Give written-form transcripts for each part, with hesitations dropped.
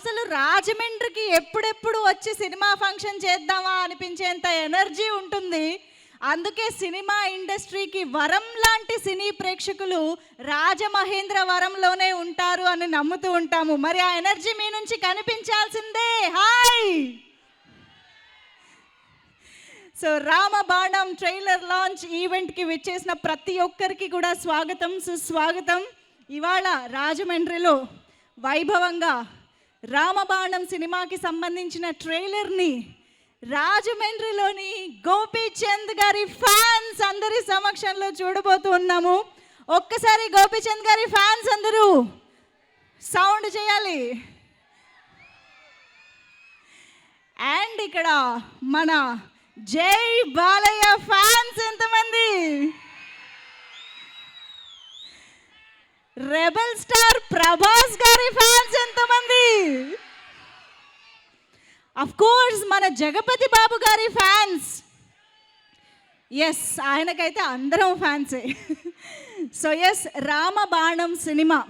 అసలు రాజమండ్రికి ఎప్పుడెప్పుడు వచ్చి సినిమా ఫంక్షన్ చేద్దామా అనిపించేంత ఎనర్జీ ఉంటుంది. అందుకే సినిమా ఇండస్ట్రీకి వరం లాంటి సినీ ప్రేక్షకులు రాజమహేంద్రవరంలోనే ఉంటారు అని నమ్ముతూ ఉంటాము. మరి ఆ ఎనర్జీ మీ నుంచి కనిపించాల్సిందే. Hi. So Ramabanam trailer launch ఈవెంట్కి విచ్చేసిన ప్రతి ఒక్కరికి కూడా స్వాగతం, సుస్వాగతం. ఇవాళ రాజమండ్రిలో వైభవంగా రామబాణం సినిమాకి సంబంధించిన ట్రైలర్ని రాజమండ్రిలోని గోపీచంద్ గారి ఫ్యాన్స్ అందరి సమక్షంలో చూడబోతూ ఉన్నాము. ఒక్కసారి గోపీచంద్ గారి ఫ్యాన్స్ అందరూ సౌండ్ చేయాలి. అండ్ ఇక్కడ మన జై బాలయ్య ఫ్యాన్స్ ఎంతమంది, రెబల్ స్టార్ ప్రభాస్ గారి ఫ్యాన్స్ ఎంతమంది, అఫ్ కోర్స్ మన జగపతి బాబు గారి ఫ్యాన్స్. ఎస్, ఆయనకైతే అందరం ఫ్యాన్సే. సో ఎస్, రామబాణం సినిమా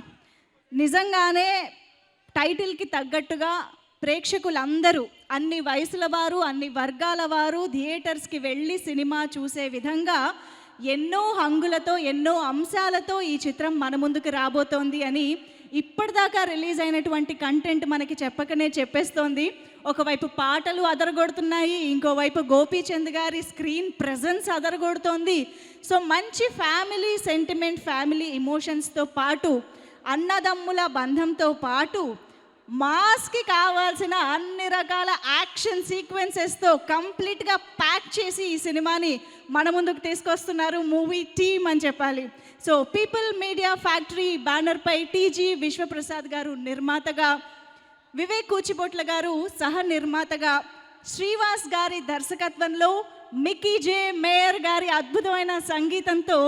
నిజంగానే టైటిల్కి తగ్గట్టుగా ప్రేక్షకులందరూ అన్ని వయసుల వారు, అన్ని వర్గాల వారు థియేటర్స్కి వెళ్ళి సినిమా చూసే విధంగా ఎన్నో హంగులతో, ఎన్నో అంశాలతో ఈ చిత్రం మన ముందుకు రాబోతోంది అని ఇప్పటిదాకా రిలీజ్ అయినటువంటి కంటెంట్ మనకి చెప్పకనే చెప్పేస్తోంది. ఒకవైపు పాటలు అదరగొడుతున్నాయి, ఇంకోవైపు గోపీచంద్ గారి స్క్రీన్ ప్రెజెన్స్ అదరగొడుతోంది. సో మంచి ఫ్యామిలీ సెంటిమెంట్, ఫ్యామిలీ ఇమోషన్స్తో పాటు అన్నదమ్ముల బంధంతో పాటు మాస్కి కావాల్సిన అన్ని రకాల యాక్షన్ సీక్వెన్సెస్తో కంప్లీట్గా ప్యాక్ చేసి ఈ సినిమాని మన ముందుకు తీసుకొస్తున్నారు మూవీ టీమ్ అని చెప్పాలి. సో పీపుల్ మీడియా ఫ్యాక్టరీ బ్యానర్పై టీజీ విశ్వప్రసాద్ గారు నిర్మాతగా, వివేక్ కూచిపోట్ల గారు సహ నిర్మాతగా, శ్రీవాస్ గారి దర్శకత్వంలో మిక్కీ జే మేయర్ గారి అద్భుతమైన సంగీతంతో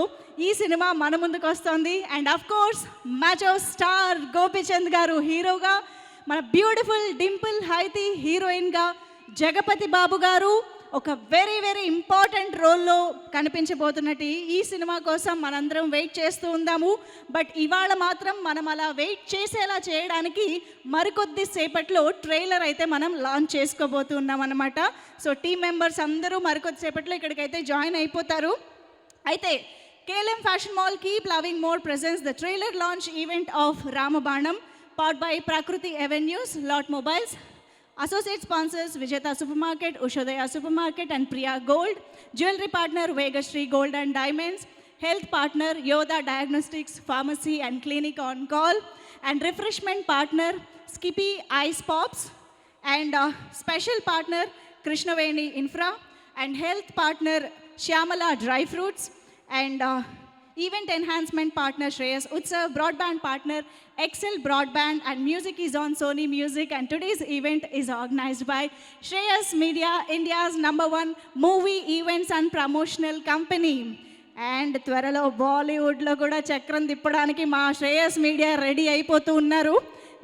ఈ సినిమా మన ముందుకు వస్తుంది. And of course మ్యాచో star Gopichand గారు హీరోగా, మన బ్యూటిఫుల్ డింపుల్ హైతి హీరోయిన్గా, జగపతి బాబు గారు ఒక వెరీ వెరీ ఇంపార్టెంట్ రోల్లో కనిపించబోతున్నట్టు ఈ సినిమా కోసం మనందరం వెయిట్ చేస్తూ ఉందాము. బట్ ఇవాళ మాత్రం మనం అలా వెయిట్ చేసేలా చేయడానికి మరికొద్ది సేపట్లో ట్రైలర్ అయితే మనం లాంచ్ చేసుకోబోతున్నాం అన్నమాట. సో టీమ్ మెంబర్స్ అందరూ మరికొద్ది సేపట్లో ఇక్కడికైతే జాయిన్ అయిపోతారు. అయితే KLM fashion mall keep loving more presence the trailer launch event of Ramabanam powered by Prakriti Avenues, Lot Mobiles. Associate sponsors Vijeta Supermarket, Ushodaya Supermarket and Priya Gold. Jewelry partner Vegashree Gold and Diamonds. Health partner Yoda Diagnostics Pharmacy and Clinic on Call. And refreshment partner Skippy Ice Pops. And special partner Krishnaveni Infra. And health partner Shyamala Dry Fruits. And event enhancement partner Shreyas Utsav, broadband partner Excel Broadband, and music is on Sony Music. And today's event is organized by Shreyas Media, India's #1 movie events and promotional company. And త్వరలో బాలీవుడ్లో కూడా చక్రం తిప్పడానికి మా Shreyas media ready అయిపోతూ ఉన్నారు.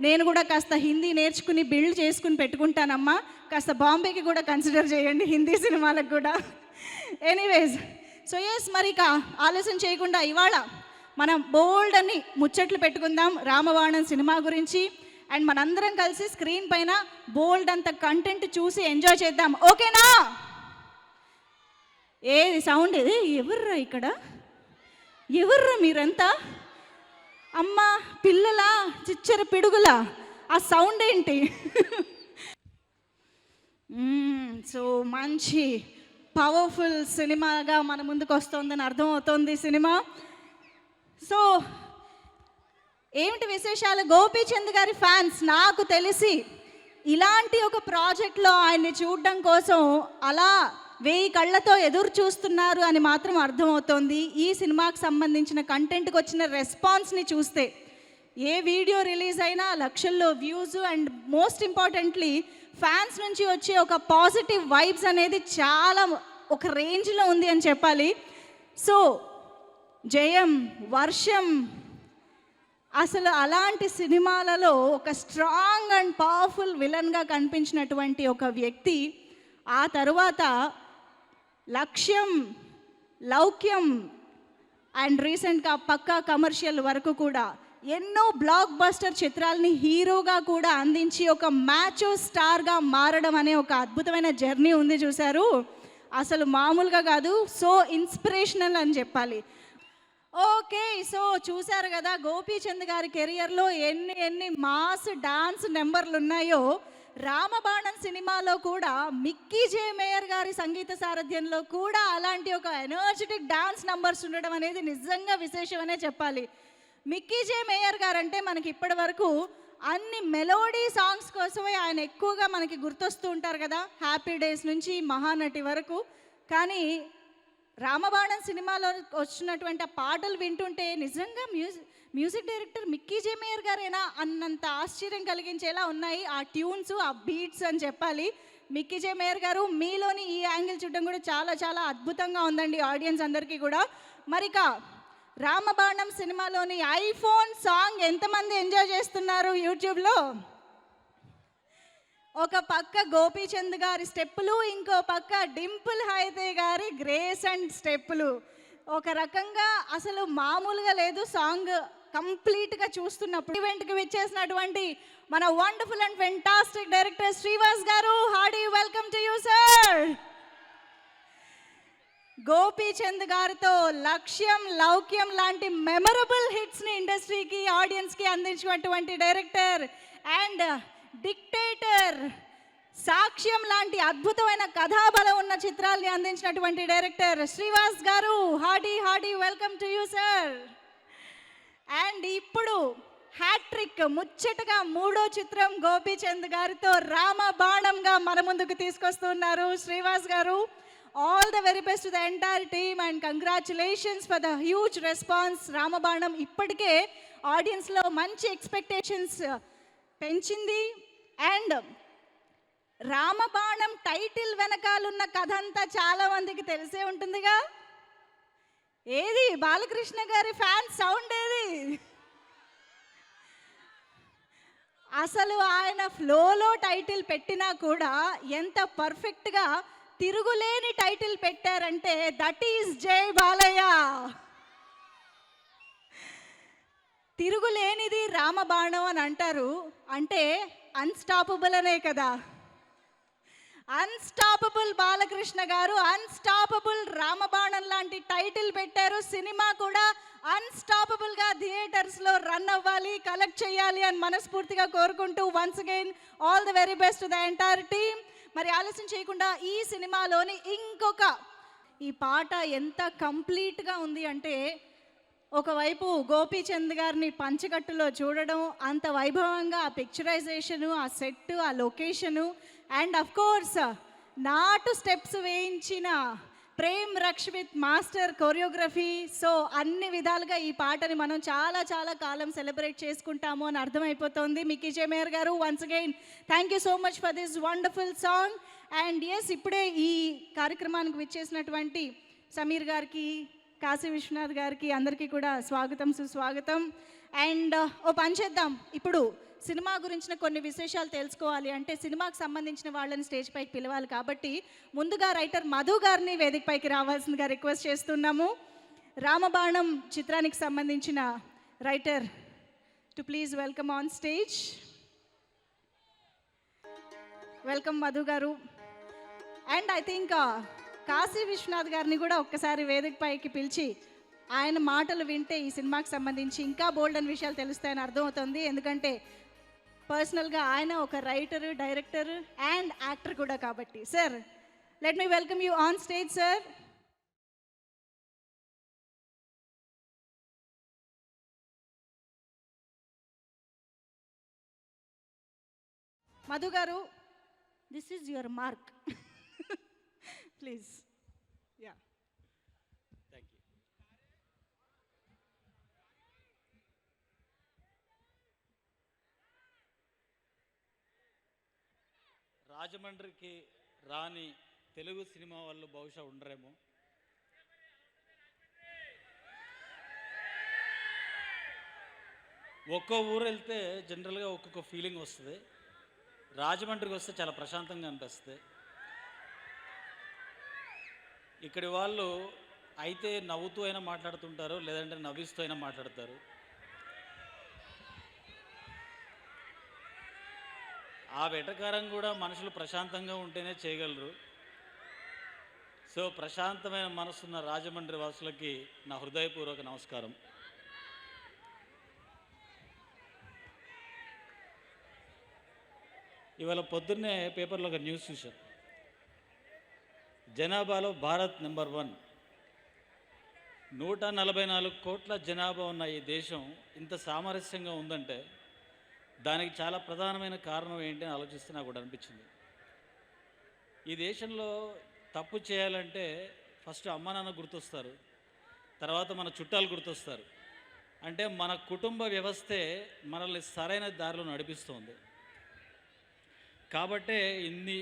నేను కూడా కాస్త హిందీ నేర్చుకుని బిల్డ్ చేసుకుని పెట్టుకుంటానమ్మా. కాస్త బాంబేకి కూడా కన్సిడర్ చేయండి హిందీ సినిమాలకు కూడా. ఎనీవేస్, సో ఎస్, మరి ఇక ఆలస్యం చేయకుండా ఇవాళ మనం బోల్డ్ అని ముచ్చట్లు పెట్టుకుందాం రామబాణం సినిమా గురించి. అండ్ మనందరం కలిసి స్క్రీన్ పైన బోల్డ్ అంత కంటెంట్ చూసి ఎంజాయ్ చేద్దాం. ఓకేనా? ఏది సౌండ్ ఇది? ఎవర్రా ఇక్కడ? ఎవర్రా మీరంతా? అమ్మా పిల్లలా, చిచ్చర పిడుగులా, ఆ సౌండ్ ఏంటి? సో మంచి పవర్ఫుల్ సినిమాగా మన ముందుకు వస్తుందని అర్థమవుతోంది సినిమా. సో ఏమిటి విశేషాలు? గోపీచంద్ గారి ఫ్యాన్స్ నాకు తెలిసి ఇలాంటి ఒక ప్రాజెక్ట్లో ఆయన్ని చూడడం కోసం అలా 1000 కళ్ళతో ఎదురు చూస్తున్నారు అని మాత్రం అర్థమవుతోంది. ఈ సినిమాకి సంబంధించిన కంటెంట్కి వచ్చిన రెస్పాన్స్ని చూస్తే ఏ వీడియో రిలీజ్ అయినా లక్షల్లో views, and most importantly fans నుంచి వచ్చే ఒక పాజిటివ్ వైబ్స్ అనేది చాలా ఒక రేంజ్లో ఉంది అని చెప్పాలి. సో జయం, వర్షం, అసలు అలాంటి సినిమాలలో ఒక స్ట్రాంగ్ అండ్ పవర్ఫుల్ విలన్గా కనిపించినటువంటి ఒక వ్యక్తి ఆ తరువాత లక్ష్యం, లౌక్యం అండ్ రీసెంట్గా పక్కా కమర్షియల్ వరకు కూడా ఎన్నో బ్లాక్ బస్టర్ చిత్రాలని హీరోగా కూడా అందించి ఒక మ్యాచో స్టార్గా మారడం అనే ఒక అద్భుతమైన జర్నీ ఉంది చూశారు. అసలు మామూలుగా కాదు, సో ఇన్స్పిరేషనల్ అని చెప్పాలి. ఓకే, సో చూశారు కదా గోపీచంద్ గారి కెరియర్లో ఎన్ని ఎన్ని మాస్ డాన్స్ నెంబర్లు ఉన్నాయో. రామబాణం సినిమాలో కూడా మిక్కీ జే మేయర్ గారి సంగీత సారథ్యంలో కూడా అలాంటి ఒక ఎనర్జెటిక్ డాన్స్ నంబర్స్ ఉండడం అనేది నిజంగా విశేషమనే చెప్పాలి. మిక్కీ జే మేయర్ గారు అంటే మనకి ఇప్పటి వరకు అన్ని మెలోడీ సాంగ్స్ కోసమే ఆయన ఎక్కువగా మనకి గుర్తొస్తూ ఉంటారు కదా, హ్యాపీ డేస్ నుంచి మహానటి వరకు. కానీ రామబాణం సినిమాలో వచ్చినటువంటి ఆ పాటలు వింటుంటే నిజంగా music director Mickey J mayor గారేనా అన్నంత ఆశ్చర్యం కలిగించేలా ఉన్నాయి ఆ ట్యూన్స్, ఆ బీట్స్ అని చెప్పాలి. మిక్కీ జే మేయర్ గారు, మీలోని ఈ యాంగిల్ చూడడం కూడా చాలా చాలా అద్భుతంగా ఉందండి ఆడియన్స్ అందరికీ కూడా. మరిక రామబాణం సినిమాలోని ఐఫోన్ సాంగ్ ఎంతమంది ఎంజాయ్ చేస్తున్నారు యూట్యూబ్లో? ఒక పక్క గోపీచంద్ గారి స్టెప్పులు, ఇంకో పక్క డింపుల్ హైదే గారి గ్రేస్ అండ్ స్టెప్పులు. ఒక రకంగా అసలు మామూలుగా లేదు సాంగ్ కంప్లీట్గా చూస్తున్నప్పుడు. ఈవెంట్కి విచ్చేసినటువంటి మన wonderful and fantastic director Srivas garu, hearty welcome to you sir. Gopichand గారితో లక్ష్యం, లౌక్యం లాంటి మెమరబుల్ హిట్స్ని ఇండస్ట్రీకి, ఆడియన్స్కి అందించినటువంటి డైరెక్టర్ అండ్ డిక్టేటర్, సాక్ష్యం లాంటి అద్భుతమైన కథాబలం ఉన్న చిత్రాల్ని అందించినటువంటి director Srivas garu, hearty welcome to you sir. And ఇప్పుడు హ్యాట్రిక్ ముచ్చటగా మూడో చిత్రం గోపీచంద్ గారితో రామబాణంగా మన ముందుకు తీసుకొస్తున్నారు Srivas garu. All the very best to the entire team and congratulations for the huge response. Ramabanam ఇప్పటికే ఆడియన్స్లో మంచి ఎక్స్పెక్టేషన్స్ పెంచింది. అండ్ రామబాణం టైటిల్ వెనకాలన్న కథ అంతా చాలా మందికి తెలిసే ఉంటుందిగా. ఏది బాలకృష్ణ గారి ఫ్యాన్ సౌండ్ ఏది? అసలు ఆయన ఫ్లోలో టైటిల్ పెట్టినా కూడా ఎంత పర్ఫెక్ట్గా తిరుగులేని టైటిల్ పెట్టారంటే దట్ ఈస్ జై బాలయ్య. తిరుగులేనిది రామబాణం అని అంటారు, అంటే అన్స్టాపబుల్ అనే కదా. అన్స్టాపబుల్ బాలకృష్ణ గారు అన్స్టాపబుల్ రామబాణం లాంటి టైటిల్ పెట్టారు. సినిమా కూడా అన్స్టాపబుల్గా థియేటర్స్లో రన్ అవ్వాలి, కలెక్ట్ చేయాలి అని మనస్ఫూర్తిగా కోరుకుంటూ once again all the very best to the entire team. మరి ఆలస్యం చేయకుండా ఈ సినిమాలోని ఇంకొక ఈ పాట ఎంత కంప్లీట్గా ఉంది అంటే, ఒకవైపు గోపీచంద్ గారిని పంచకట్టులో చూడడం, అంత వైభవంగా ఆ పిక్చరైజేషను, ఆ సెట్, ఆ లొకేషను, అండ్ అఫ్ కోర్స్ నాటు స్టెప్స్ వేయించిన Prem Raksh with master choreography. So అన్ని విధాలుగా ఈ పాటని మనం చాలా చాలా కాలం సెలబ్రేట్ చేసుకుంటాము అని అర్థమైపోతుంది. మిక్కీ జే మేయర్ గారు, once again thank you so much for this wonderful song. And yes, ఇప్పుడే ఈ కార్యక్రమానికి విచ్చేసినటువంటి సమీర్ గారికి, కాశీ విశ్వనాథ్ గారికి అందరికీ కూడా స్వాగతం, సుస్వాగతం. అండ్ ఓ పని చేద్దాం, ఇప్పుడు సినిమా గురించిన కొన్ని విశేషాలు తెలుసుకోవాలి అంటే సినిమాకి సంబంధించిన వాళ్ళని స్టేజ్ పైకి పిలవాలి. కాబట్టి ముందుగా రైటర్ మధు గారిని వేదిక పైకి రావాల్సిందిగా రిక్వెస్ట్ చేస్తున్నాము. రామబాణం చిత్రానికి సంబంధించిన writer to please welcome on stage. Welcome Madhu garu. And I think Kashi Vishwanath గారిని కూడా ఒక్కసారి వేదిక పైకి పిలిచి ఆయన మాటలు వింటే ఈ సినిమాకి సంబంధించి ఇంకా బోల్డ్ అని విషయాలు తెలుస్తాయని అర్థమవుతుంది. ఎందుకంటే పర్సనల్గా ఆయన ఒక రైటర్, డైరెక్టర్ అండ్ యాక్టర్ కూడా కాబట్టి. Sir, let me welcome you on stage sir. Madhu garu, this is your mark, please. Ya, thank you. రాజమండ్రికి రాని తెలుగు సినిమా వాళ్ళు బహుశా ఉండరేమో. ఒక్కో ఊరు వెళ్తే జనరల్గా ఒక్కొక్క ఫీలింగ్ వస్తుంది. రాజమండ్రికి వస్తే చాలా ప్రశాంతంగా అనిపిస్తుంది. ఇక్కడి వాళ్ళు అయితే నవ్వుతూ అయినా మాట్లాడుతుంటారు, లేదంటే నవ్విస్తూ అయినా మాట్లాడతారు. ఆ వెటకారం కూడా మనుషులు ప్రశాంతంగా ఉంటేనే చేయగలరు. సో ప్రశాంతమైన మనసున్న రాజమండ్రి వాసులకి నా హృదయపూర్వక నమస్కారం. ఇవాళ పొద్దున్నే పేపర్లో ఒక న్యూస్ చూశాను. జనాభాలో భారత్ నెంబర్ 1. 144 కోట్ల జనాభా ఉన్న ఈ దేశం ఇంత సామరస్యంగా ఉందంటే దానికి చాలా ప్రధానమైన కారణం ఏంటి అని ఆలోచిస్తే నాకు కూడా అనిపించింది. ఈ దేశంలో తప్పు చేయాలంటే ఫస్ట్ అమ్మ నాన్న గుర్తొస్తారు, తర్వాత మన చుట్టాలు గుర్తొస్తారు. అంటే మన కుటుంబ వ్యవస్థే మనల్ని సరైన దారిలో నడిపిస్తుంది. కాబట్టే ఇన్ని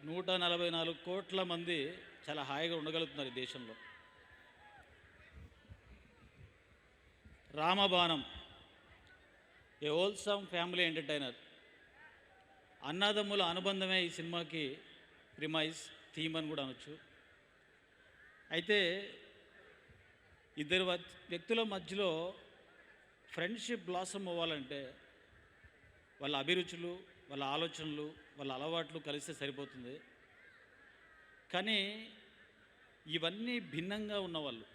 144 కోట్ల మంది చాలా హాయిగా ఉండగలుగుతున్నారు ఈ దేశంలో. రామబాణం, ఏ హోల్సమ్ ఫ్యామిలీ ఎంటర్టైనర్. అన్నదమ్ముల అనుబంధమే ఈ సినిమాకి ప్రిమైజ్, థీమ్ అని కూడా అనొచ్చు. అయితే ఇద్దరు వ్యక్తుల మధ్యలో ఫ్రెండ్షిప్ బ్లాసమ్ అవ్వాలంటే వాళ్ళ అభిరుచులు, వాళ్ళ ఆలోచనలు, వాళ్ళ అలవాట్లు కలిస్తే సరిపోతుంది. కానీ ఇవన్నీ భిన్నంగా ఉన్నవాళ్ళు,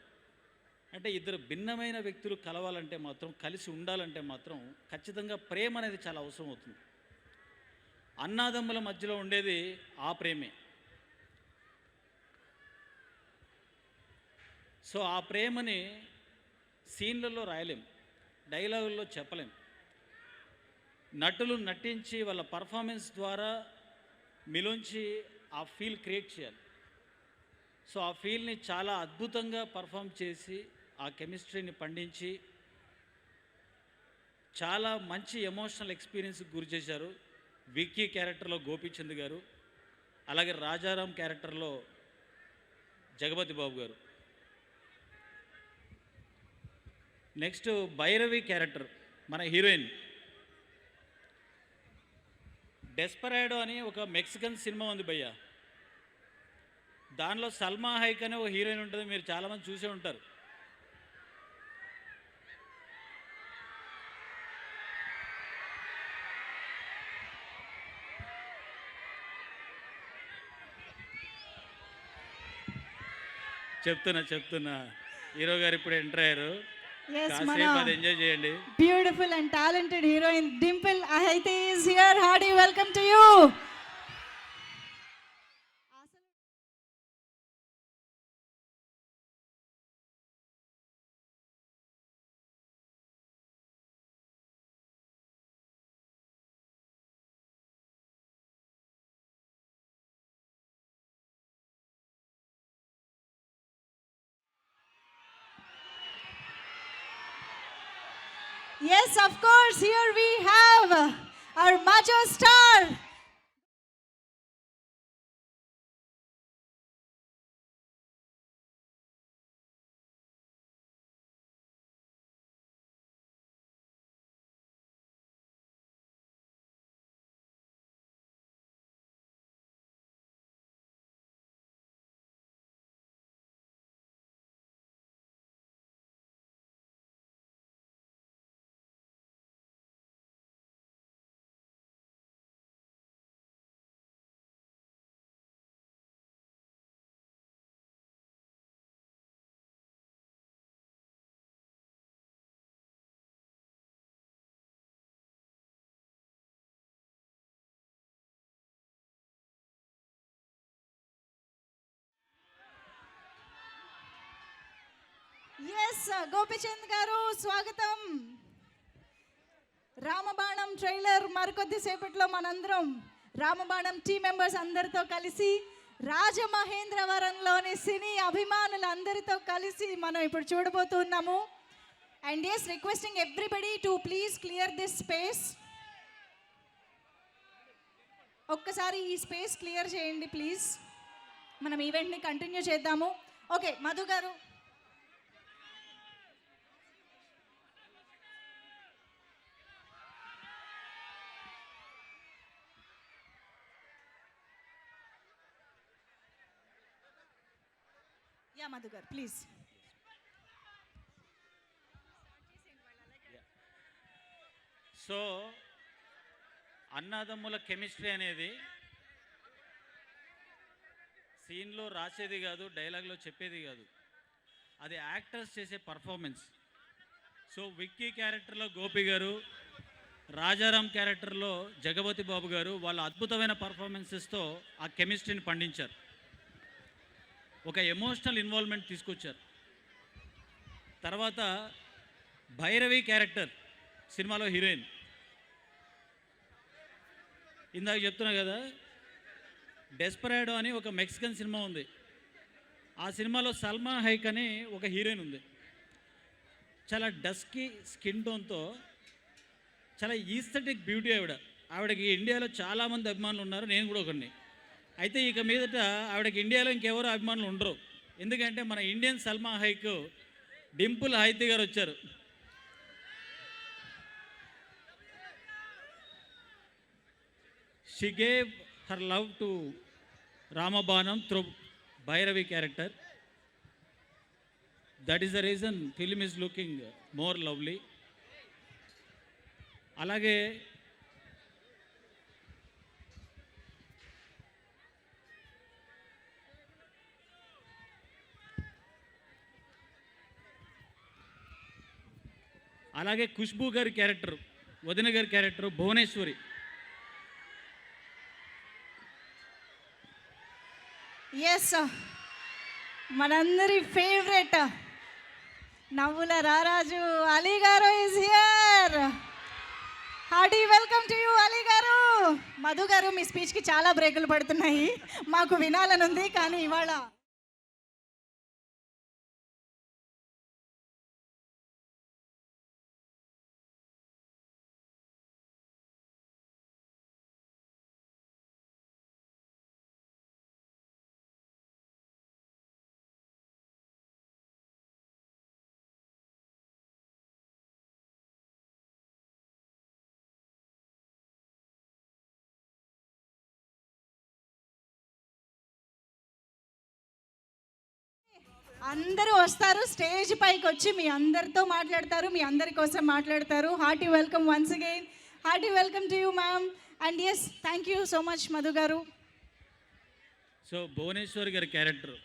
అంటే ఇద్దరు భిన్నమైన వ్యక్తులు కలవాలంటే మాత్రం, కలిసి ఉండాలంటే మాత్రం ఖచ్చితంగా ప్రేమ అనేది చాలా అవసరం అవుతుంది. అన్నాదమ్ముల మధ్యలో ఉండేది ఆ ప్రేమే. సో ఆ ప్రేమని సీన్లలో రాయలేం, డైలాగుల్లో చెప్పలేం. నటులు నటించి వాళ్ళ పర్ఫార్మెన్స్ ద్వారా మీలోంచి ఆ ఫీల్ క్రియేట్ చేయాలి. సో ఆ ఫీల్ని చాలా అద్భుతంగా పర్ఫామ్ చేసి ఆ కెమిస్ట్రీని పండించి చాలా మంచి ఎమోషనల్ ఎక్స్పీరియన్స్కి గురి చేశారు విక్కీ క్యారెక్టర్లో గోపీచంద్ గారు, అలాగే రాజారాం క్యారెక్టర్లో జగపతి బాబు గారు. నెక్స్ట్ భైరవి క్యారెక్టర్, మన హీరోయిన్. డెస్పరాడో అని ఒక మెక్సికన్ సినిమా ఉంది భయ్య, దానిలో సల్మా హైక్ అనే ఒక హీరోయిన్ ఉంటుంది, మీరు చాలామంది చూసే ఉంటారు. చెప్తున్నా హీరో గారు ఇప్పుడు ఎంటర్ అయ్యారు, కాసేపు అది ఎంజాయ్ చేయండి. Beautiful and talented heroine Dimple Hayathi is here. Hearty welcome to you. Yes, of course, here we have our macho star. Yes, Gopichand గారు స్వాగతం. రామబాణం ట్రైలర్ మరికొద్ది సేపట్లో మనందరం రామబాణం టీం మెంబర్స్ అందరితో కలిసి రాజమహేంద్రవరంలోని సినీ అభిమానులందరితో కలిసి మనం ఇప్పుడు చూడబోతున్నాము. And yes, requesting everybody to please clear this space. ఒక్కసారి ఈ స్పేస్ క్లియర్ చేయండి ప్లీజ్, మనం ఈవెంట్ని కంటిన్యూ చేద్దాము. ఓకే, మధు గారు. యా మధు గారు ప్లీజ్. సో అన్నదమ్ముల కెమిస్ట్రీ అనేది సీన్లో రాసేది కాదు, డైలాగ్లో చెప్పేది కాదు, అది యాక్టర్స్ చేసే పర్ఫార్మెన్స్. సో విక్కీ క్యారెక్టర్లో గోపి గారు, రాజారాం క్యారెక్టర్లో జగపతి బాబు గారు వాళ్ళ అద్భుతమైన పర్ఫార్మెన్సెస్తో ఆ కెమిస్ట్రీని పండించారు. ఒక ఎమోషనల్ ఇన్వాల్వ్మెంట్ తీసుకొచ్చారు. తర్వాత భైరవి క్యారెక్టర్ సినిమాలో హీరోయిన్, ఇందాక చెప్తున్నా కదా, డెస్పరాడో అని ఒక మెక్సికన్ సినిమా ఉంది. ఆ సినిమాలో సల్మా హైక్ అని ఒక హీరోయిన్ ఉంది. చాలా డస్కీ స్కిన్ టోన్తో చాలా ఈస్థెటిక్ బ్యూటీ ఆవిడకి ఇండియాలో చాలామంది అభిమానులు ఉన్నారు, నేను కూడా ఒకరిని. అయితే ఇక మీదట ఆవిడకి ఇండియాలో ఇంకెవరో అభిమానులు ఉండరు. ఎందుకంటే మన Indian Salma Hayek Dimple Hayathi garu వచ్చారు. She gave her love to Ramabanam through Bhairavi character. That is the reason film is looking more lovely. అలాగే ఖుష్బూ గారి క్యారెక్టర్, వదిన గారి క్యారెక్టర్ భువనేశ్వరి. ఎస్, మనందరి ఫేవరెట్ నవ్వుల రారాజు Ali garu is here. Hearty welcome to you Ali garu. Madhu గారు, మీ స్పీచ్కి చాలా బ్రేకులు పడుతున్నాయి, మాకు వినాలని ఉంది, కానీ ఇవాళ అందరూ వస్తారు, స్టేజ్ పైకి వచ్చి మీ అందరితో మాట్లాడతారు, మీ అందరి కోసం మాట్లాడతారు. Hearty welcome once again. Hearty welcome to you ma'am. And yes, thank you so much Madhu గారు. సో భువనేశ్వరి గారి క్యారెక్టర్,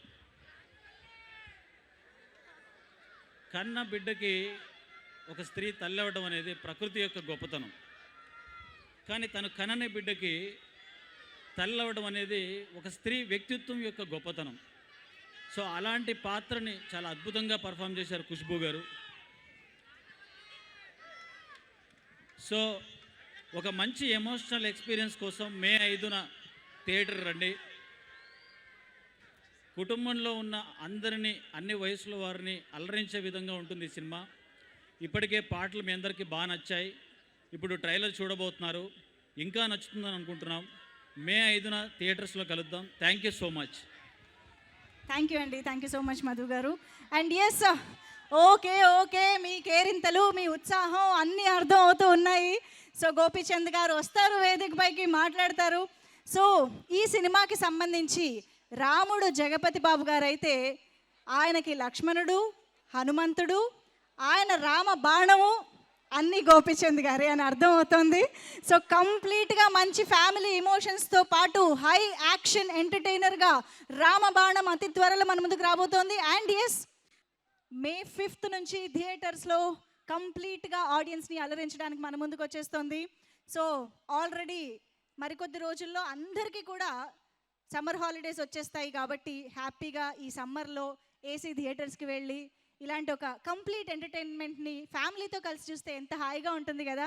కన్న బిడ్డకి ఒక స్త్రీ తల్లి అవ్వడం అనేది ప్రకృతి యొక్క గొప్పతనం. కానీ తను కనని బిడ్డకి తల్లి అవ్వడం అనేది ఒక స్త్రీ వ్యక్తిత్వం యొక్క గొప్పతనం. సో అలాంటి పాత్రని చాలా అద్భుతంగా పర్ఫామ్ చేశారు ఖుష్బూ గారు. సో ఒక మంచి ఎమోషనల్ ఎక్స్పీరియన్స్ కోసం మే 5న థియేటర్ రండి. కుటుంబంలో ఉన్న అందరినీ, అన్ని వయసుల వారిని అలరించే విధంగా ఉంటుంది ఈ సినిమా. ఇప్పటికే పాటలు మీ అందరికీ బాగా నచ్చాయి. ఇప్పుడు ట్రైలర్ చూడబోతున్నారు, ఇంకా నచ్చుతుందని అనుకుంటున్నాం. మే 5న థియేటర్స్లో కలుద్దాం. Thank you so much. Thank you అండి, thank you so much Madhu garu. And yes, okay okay, మీ కేరింతలు, మీ ఉత్సాహం అన్నీ అర్థం అవుతూ ఉన్నాయి. సో గోపీచంద్ గారు వస్తారు, వేదిక పైకి మాట్లాడతారు. సో ఈ సినిమాకి సంబంధించి రాముడు జగపతి బాబు గారు అయితే ఆయనకి లక్ష్మణుడు, హనుమంతుడు, ఆయన రామ బాణము అన్నీ గోపీచంద్ గారే అని అర్థమవుతుంది. సో కంప్లీట్గా మంచి ఫ్యామిలీ ఎమోషన్స్తో పాటు హై యాక్షన్ ఎంటర్టైనర్గా రామబాణం అతి త్వరలో మన ముందుకు రాబోతోంది. అండ్ ఎస్, మే 5th నుంచి థియేటర్స్లో కంప్లీట్గా ఆడియన్స్ని అలరించడానికి మన ముందుకు వచ్చేస్తుంది. సో ఆల్రెడీ మరికొద్ది రోజుల్లో అందరికీ కూడా సమ్మర్ హాలిడేస్ వచ్చేస్తాయి కాబట్టి హ్యాపీగా ఈ సమ్మర్లో ఏసీ థియేటర్స్కి వెళ్ళి ఇలాంటి ఒక కంప్లీట్ ఎంటర్టైన్మెంట్ని ఫ్యామిలీతో కలిసి చూస్తే ఎంత హాయిగా ఉంటుంది కదా.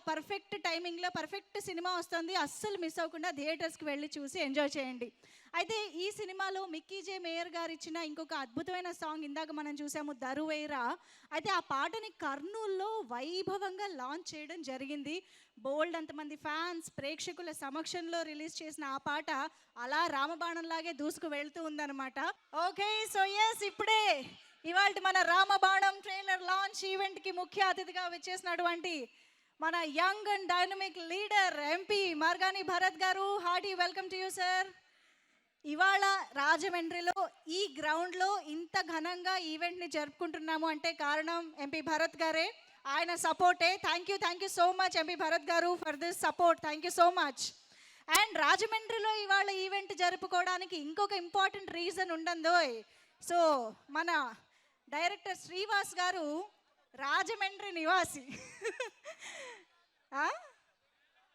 పర్ఫెక్ట్ టైమింగ్లో పర్ఫెక్ట్ సినిమా వస్తుంది, అస్సలు మిస్ అవ్వకుండా థియేటర్స్కి వెళ్ళి చూసి ఎంజాయ్ చేయండి. అయితే ఈ సినిమాలో మిక్కీ జే మేయర్ గారు ఇచ్చిన ఇంకొక అద్భుతమైన సాంగ్ ఇందాక మనం చూసాము, దరువైరా. అయితే ఆ పాటని కర్నూల్లో వైభవంగా లాంచ్ చేయడం జరిగింది. బోల్డ్ అంతమంది ఫ్యాన్స్ ప్రేక్షకుల సమక్షంలో రిలీజ్ చేసిన ఆ పాట అలా రామబాణంలాగే దూసుకు వెళ్తూ ఉందన్నమాట. ఓకే, సో ఎస్, ఇప్పుడే ఇవాళ మన రామబాణం ట్రైలర్ లాంచ్ ఈవెంట్కి ముఖ్య అతిథిగా వచ్చేసినటువంటి మన young and dynamic leader MP Margani Bharat garu. Hearty welcome to you sir. ఇవాళ రాజమండ్రిలో ఈ గ్రౌండ్లో ఇంత ఘనంగా ఈవెంట్ని జరుపుకుంటున్నాము అంటే కారణం ఎంపీ భరత్ గారే. ఆయన సపోర్టే. Thank you so much MP Bharat garu for this support. Thank you so much. And రాజమండ్రిలో ఇవాళ ఈవెంట్ జరుపుకోవడానికి ఇంకొక ఇంపార్టెంట్ రీజన్ ఉండందోయ్. సో మన డైరెక్టర్ శ్రీవాస్ గారు రాజమండ్రి నివాసి.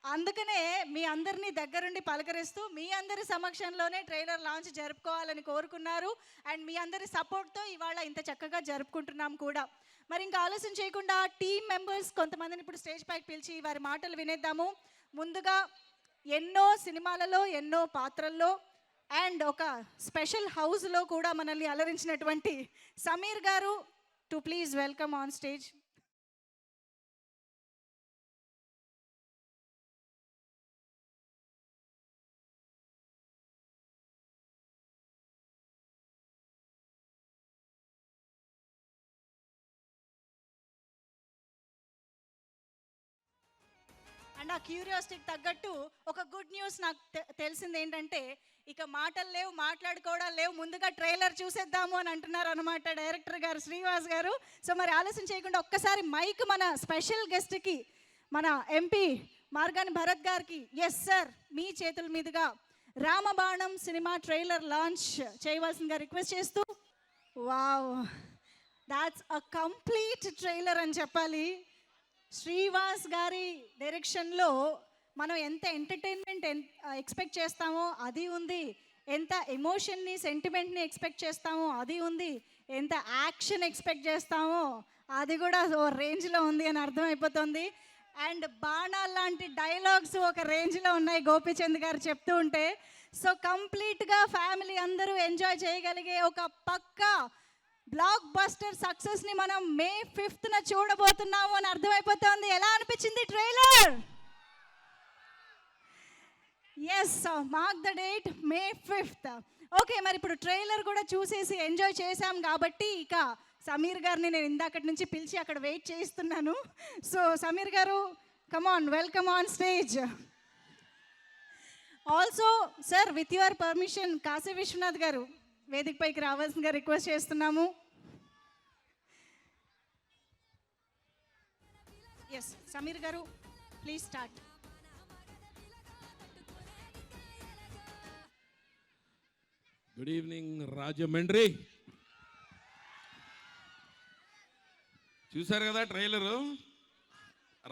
అందుకనే మీ అందరినీ దగ్గరుండి పలకరిస్తూ మీ అందరి సమక్షంలోనే ట్రైలర్ లాంచ్ జరుపుకోవాలని కోరుకున్నారు. అండ్ మీ అందరి సపోర్ట్తో ఇవాళ ఇంత చక్కగా జరుపుకుంటున్నాం కూడా. మరి ఇంకా ఆలస్యం చేయకుండా టీమ్ మెంబర్స్ కొంతమందిని ఇప్పుడు స్టేజ్ పైకి పిలిచి వారి మాటలు వినేద్దాము. ముందుగా ఎన్నో సినిమాలలో ఎన్నో పాత్రల్లో అండ్ ఒక స్పెషల్ హౌస్లో కూడా మనల్ని అలరించినటువంటి సమీర్ గారు to please welcome on stage. And ఆ క్యూరియాసిటీకి తగ్గట్టు ఒక గుడ్ న్యూస్ నాకు తెలిసింది ఏంటంటే ఇక మాటలు లేవు, మాట్లాడుకోవడాలు లేవు, ముందుగా ట్రైలర్ చూసేద్దాము అని అంటున్నారు అనమాట డైరెక్టర్ గారు శ్రీవాస్ గారు. సో మరి ఆలస్యం చేయకుండా ఒక్కసారి మైక్ మన స్పెషల్ గెస్ట్కి మన ఎంపీ మార్గాని భరత్ గారికి, ఎస్ సార్, మీ చేతుల మీదుగా రామబాణం సినిమా ట్రైలర్ లాంచ్ చేయవలసిందిగా రిక్వెస్ట్ చేస్తూ. Wow, that's a complete trailer అని చెప్పాలి. శ్రీవాస్ గారి డైరెక్షన్లో మనం ఎంత ఎంటర్టైన్మెంట్ ఎక్స్పెక్ట్ చేస్తామో అది ఉంది, ఎంత ఎమోషన్ని సెంటిమెంట్ని ఎక్స్పెక్ట్ చేస్తామో అది ఉంది, ఎంత యాక్షన్ ఎక్స్పెక్ట్ చేస్తామో అది కూడా ఓ రేంజ్లో ఉంది అని అర్థమైపోతుంది. అండ్ బాణాల్ లాంటి డైలాగ్స్ ఒక రేంజ్లో ఉన్నాయి గోపీచంద్ గారు చెప్తూ ఉంటే. సో కంప్లీట్గా ఫ్యామిలీ అందరూ ఎంజాయ్ చేయగలిగే ఒక పక్కా బ్లాక్ బస్టర్ సక్సెస్ని మనం May 5th చూడబోతున్నాము అని అర్థమైపోతుంది. ఎలా అనిపించింది trailer? Yes, mark the date May 5th. Okay, మరి ఇప్పుడు ట్రైలర్ కూడా చూసేసి ఎంజాయ్ చేశాం కాబట్టి ఇక సమీర్ గారిని నేను ఇందాకటి నుంచి పిలిచి అక్కడ వెయిట్ చేయిస్తున్నాను. సో సమీర్ గారు, come on, welcome on stage. Also sir, with your permission Kashi Vishwanath గారు వేదిక పైకి రావాల్సిందిగా రిక్వెస్ట్ చేస్తున్నాము. ఎస్ సమీర్ గారు, please start. Good evening Rajahmundry. చూశారు కదా ట్రైలరు,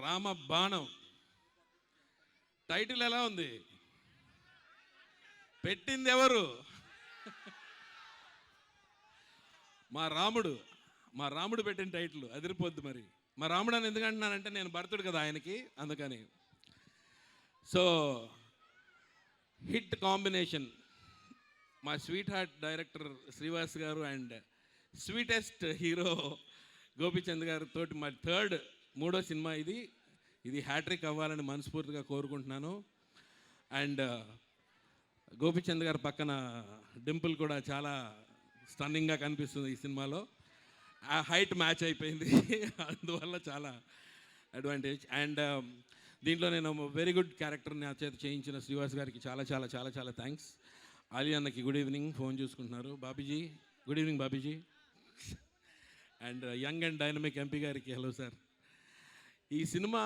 రామబాణం. టైటిల్ ఎలా ఉంది? పెట్టింది ఎవరు? మా రాముడు పెట్టిన టైటిల్ అదిరిపోద్ది. మరి మా రాముడు అని ఎందుకంటున్నానంటే నేను భర్తుడు కదా ఆయనకి, అందుకని. సో హిట్ కాంబినేషన్ మా స్వీట్ హార్ట్ డైరెక్టర్ శ్రీవాస్ గారు అండ్ స్వీటెస్ట్ హీరో గోపీచంద్ గారితో మా మూడో సినిమా ఇది హ్యాట్రిక్ అవ్వాలని మనస్ఫూర్తిగా కోరుకుంటున్నాను. అండ్ గోపీచంద్ గారి పక్కన డింపుల్ కూడా చాలా స్టన్నింగ్గా కనిపిస్తుంది ఈ సినిమాలో. ఆ హైట్ మ్యాచ్ అయిపోయింది, అందువల్ల చాలా అడ్వాంటేజ్. అండ్ దీంట్లో నేను వెరీ గుడ్ క్యారెక్టర్ నా చేత చేయించిన శ్రీవాస్ గారికి చాలా చాలా చాలా చాలా థ్యాంక్స్. ఆలీ అన్నకి గుడ్ ఈవినింగ్, ఫోన్ చూసుకుంటున్నారు. Bobbyji, good evening Bobbyji. And young and dynamic MP గారికి హలో సార్. ఈ సినిమా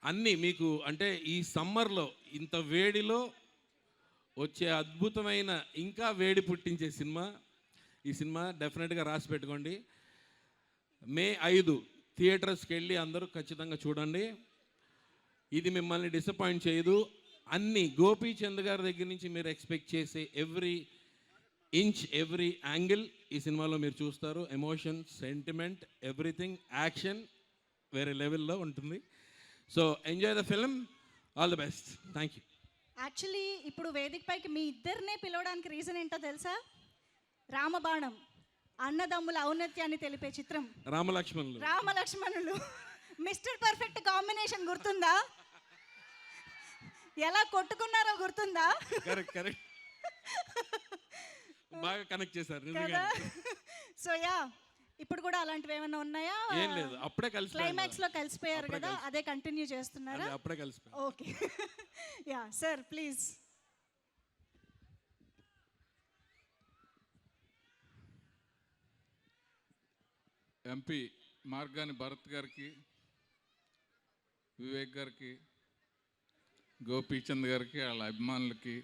అన్నీ మీకు అంటే ఈ సమ్మర్లో ఇంత వేడిలో వచ్చే అద్భుతమైన ఇంకా వేడి పుట్టించే సినిమా ఈ సినిమా. డెఫినెట్గా రాసి పెట్టుకోండి. May 5 థియేటర్స్కి వెళ్ళి అందరూ ఖచ్చితంగా చూడండి. ఇది మిమ్మల్ని డిసప్పాయింట్ చేయదు. అన్ని గోపీచంద్ గారి దగ్గర నుంచి మీరు ఎక్స్పెక్ట్ చేసే ఎవ్రీ ఇంచ్ ఎవ్రీ యాంగిల్ ఈ సినిమాలో మీరు చూస్తారు. ఎమోషన్, సెంటిమెంట్, ఎవ్రీథింగ్, యాక్షన్ వేరే లెవెల్లో ఉంటుంది. So enjoy the film. All the best. Thank you. Actually ఇప్పుడు వేదిక పైకి మీ ఇద్దరినే పిలవడానికి రీజన్ ఏంటో తెలుసా? రామబాణం, అన్నదమ్ముల ఔన్నత్యాన్ని తెలిపే చిత్రం. రామలక్ష్మణులు మిస్టర్ పర్ఫెక్ట్ కాంబినేషన్ గుర్తుందా? ఎలా కొట్టుకున్నారో గుర్తుందా? కరెక్ట్ బాగా కనెక్ట్ చేశారు. సో యా, ఇప్పుడు కూడా అలాంటివి ఏమైనా ఉన్నాయా? ఏం లేదు, అప్పుడే కలిసి క్లైమాక్స్ లో కలిసిపోయారు కదా, అదే కంటిన్యూ చేస్తున్నారా? అప్పుడే కలిసిపోయారు. Okay. Yeah sir, please. MP Margani Bharat గారికి, వివేక్ గారికి, గోపీచంద్ గారికి, వాళ్ళ అభిమానులకి,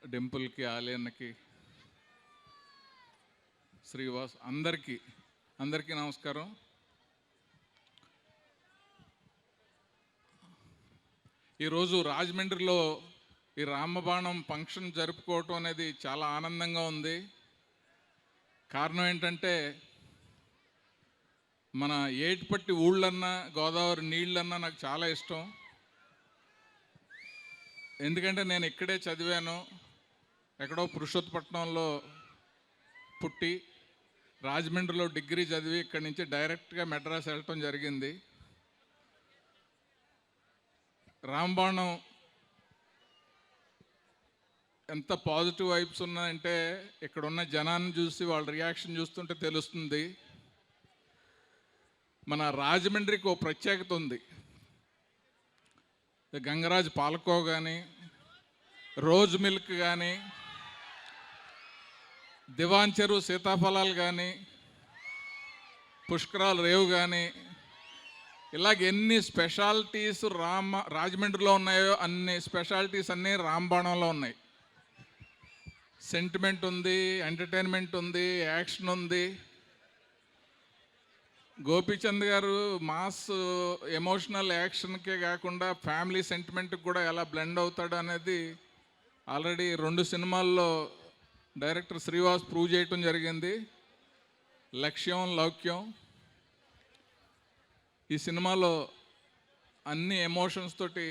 డింపుల్కి, ఆలయన్నకి, శ్రీవాస్ అందరికీ నమస్కారం. ఈరోజు రాజమండ్రిలో ఈ రామబాణం ఫంక్షన్ జరుపుకోవటం అనేది చాలా ఆనందంగా ఉంది. కారణం ఏంటంటే మన ఏటిపట్టి ఊళ్ళన్నా గోదావరి నీళ్ళన్నా నాకు చాలా ఇష్టం. ఎందుకంటే నేను ఇక్కడే చదివాను, ఎక్కడో పురుషోత్తపట్నంలో పుట్టి రాజమండ్రిలో డిగ్రీ చదివి ఇక్కడి నుంచి డైరెక్ట్గా మెడ్రాస్ వెళ్ళటం జరిగింది. రాంబాణం ఎంత పాజిటివ్ వైబ్స్ ఉన్నాయంటే ఇక్కడ ఉన్న జనాన్ని చూసి వాళ్ళ రియాక్షన్ చూస్తుంటే తెలుస్తుంది. మన రాజమండ్రికి ఒక ప్రత్యేకత ఉంది. గంగరాజ్ పాలకో కానీ, రోజ్ మిల్క్ కానీ, దివాన్ చెరువు సీతాఫలాలు కానీ, పుష్కరాలు రేవు కానీ, ఇలాగ ఎన్ని స్పెషాలిటీస్ రాజమండ్రిలో ఉన్నాయో అన్ని స్పెషాలిటీస్ అన్నీ రాంబాణంలో ఉన్నాయి. సెంటిమెంట్ ఉంది, ఎంటర్టైన్మెంట్ ఉంది, యాక్షన్ ఉంది. గోపీచంద్ గారు మాస్ ఎమోషనల్ యాక్షన్కే కాకుండా ఫ్యామిలీ సెంటిమెంట్కి కూడా ఎలా బ్లెండ్ అవుతాడు అనేది ఆల్రెడీ 2 సినిమాల్లో డైరెక్టర్ శ్రీవాస్ ప్రూవ్ చేయటం జరిగింది. లక్ష్యం, లౌక్యం. ఈ సినిమాలో అన్ని ఎమోషన్స్ తోటి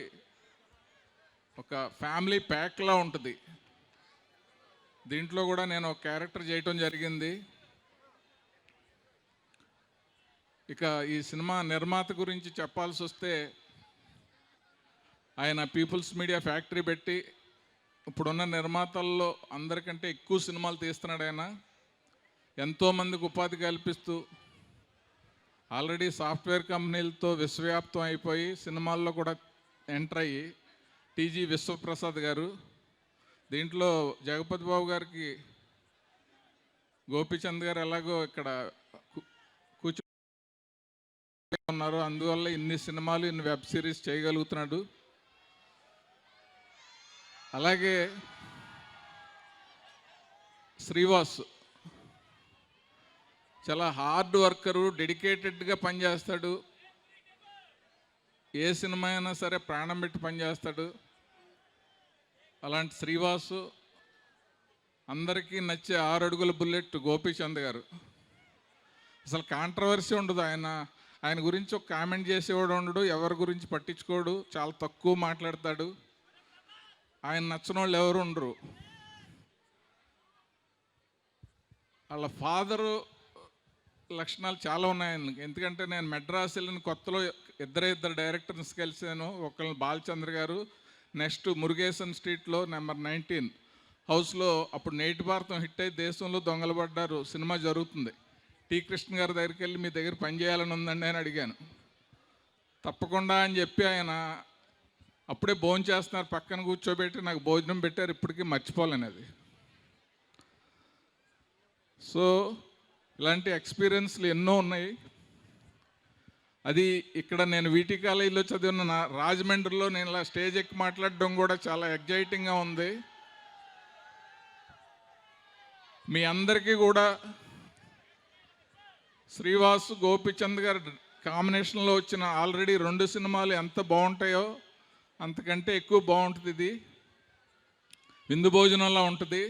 ఒక ఫ్యామిలీ ప్యాక్లా ఉంటుంది. దీంట్లో కూడా నేను ఒక క్యారెక్టర్ చేయటం జరిగింది. ఇక ఈ సినిమా నిర్మాత గురించి చెప్పాల్సి వస్తే, ఆయన పీపుల్స్ మీడియా ఫ్యాక్టరీ పెట్టి ఇప్పుడున్న నిర్మాతల్లో అందరికంటే ఎక్కువ సినిమాలు తీస్తున్నాడు. ఆయన ఎంతోమందికి ఉపాధి కల్పిస్తూ ఆల్రెడీ సాఫ్ట్వేర్ కంపెనీలతో విశ్వవ్యాప్తం అయిపోయి సినిమాల్లో కూడా ఎంటర్ అయ్యి టీజీ విశ్వప్రసాద్ గారు, దీంట్లో జగపతి బాబు గారికి గోపీచంద్ గారు ఎలాగో ఇక్కడ కూర్చో ఉన్నారు, అందువల్ల ఇన్ని సినిమాలు ఇన్ని వెబ్ సిరీస్ చేయగలుగుతున్నాడు. అలాగే శ్రీవాస్ చాలా హార్డ్ వర్కరు, డెడికేటెడ్గా పనిచేస్తాడు. ఏ సినిమా అయినా సరే ప్రాణం పెట్టి పనిచేస్తాడు. అలాంటి శ్రీవాసు అందరికీ నచ్చే 6 అడుగుల బుల్లెట్ గోపీచంద్ గారు. అసలు కాంట్రవర్సీ ఉండదు. ఆయన గురించి ఒక కామెంట్ చేసేవాడు ఉండడు, ఎవరి గురించి పట్టించుకోడు, చాలా తక్కువ మాట్లాడతాడు. ఆయన నచ్చిన వాళ్ళు ఎవరు ఉండరు. వాళ్ళ ఫాదరు లక్షణాలు చాలా ఉన్నాయి ఆయనకి. ఎందుకంటే నేను మెడ్రాస్ వెళ్ళిన కొత్తలో ఇద్దరు డైరెక్టర్స్ కలిసాను. ఒకళ్ళు బాలచంద్ర గారు, నెక్స్ట్ మురుగేసన్ స్ట్రీట్లో నెంబర్ 19 హౌస్లో అప్పుడు నేటి భారతం హిట్ అయి దేశంలో దొంగలు పడ్డారు సినిమా జరుగుతుంది. టీ కృష్ణ గారి దగ్గరికి వెళ్ళి మీ దగ్గర పనిచేయాలని ఉందండి అని అడిగాను. తప్పకుండా అని చెప్పి ఆయన అప్పుడే భోజనం చేస్తున్నారు, పక్కన కూర్చోబెట్టి నాకు భోజనం పెట్టారు. ఇప్పటికీ మర్చిపోలేనిది. సో ఇలాంటి ఎక్స్పీరియన్స్లు ఎన్నో ఉన్నాయి. అది ఇక్కడ నేను వీటి కాలేజీలో చదివిన రాజమండ్రిలో నేను ఇలా స్టేజ్ ఎక్కి మాట్లాడడం కూడా చాలా ఎగ్జైటింగ్గా ఉంది. మీ అందరికీ కూడా శ్రీవాసు గోపీచంద్ గారి కాంబినేషన్లో వచ్చిన ఆల్రెడీ 2 సినిమాలు ఎంత బాగుంటాయో అంతకంటే ఎక్కువ బాగుంటుంది. ఇది విందు భోజనంలా ఉంటుంది.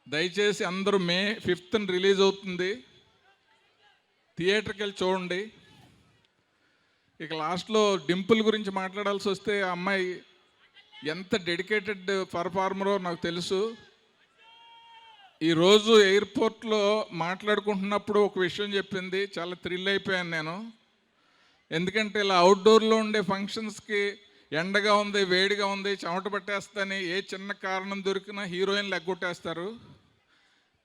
దయచేసి అందరూ May 5th రిలీజ్ అవుతుంది, థియేటర్కి వెళ్ళి చూడండి. ఇక లాస్ట్లో డింపుల్ గురించి మాట్లాడాల్సి వస్తే, ఆ అమ్మాయి ఎంత డెడికేటెడ్ పర్ఫార్మరో నాకు తెలుసు. ఈరోజు ఎయిర్పోర్ట్లో మాట్లాడుకుంటున్నప్పుడు ఒక విషయం చెప్పింది, చాలా థ్రిల్ అయిపోయాను నేను. ఎందుకంటే ఇలా అవుట్డోర్లో ఉండే ఫంక్షన్స్కి ఎండగా ఉంది, వేడిగా ఉంది, చెమట పట్టేస్తుందని ఏ చిన్న కారణం దొరికినా హీరోయిన్లు ఎగ్గొట్టేస్తారు.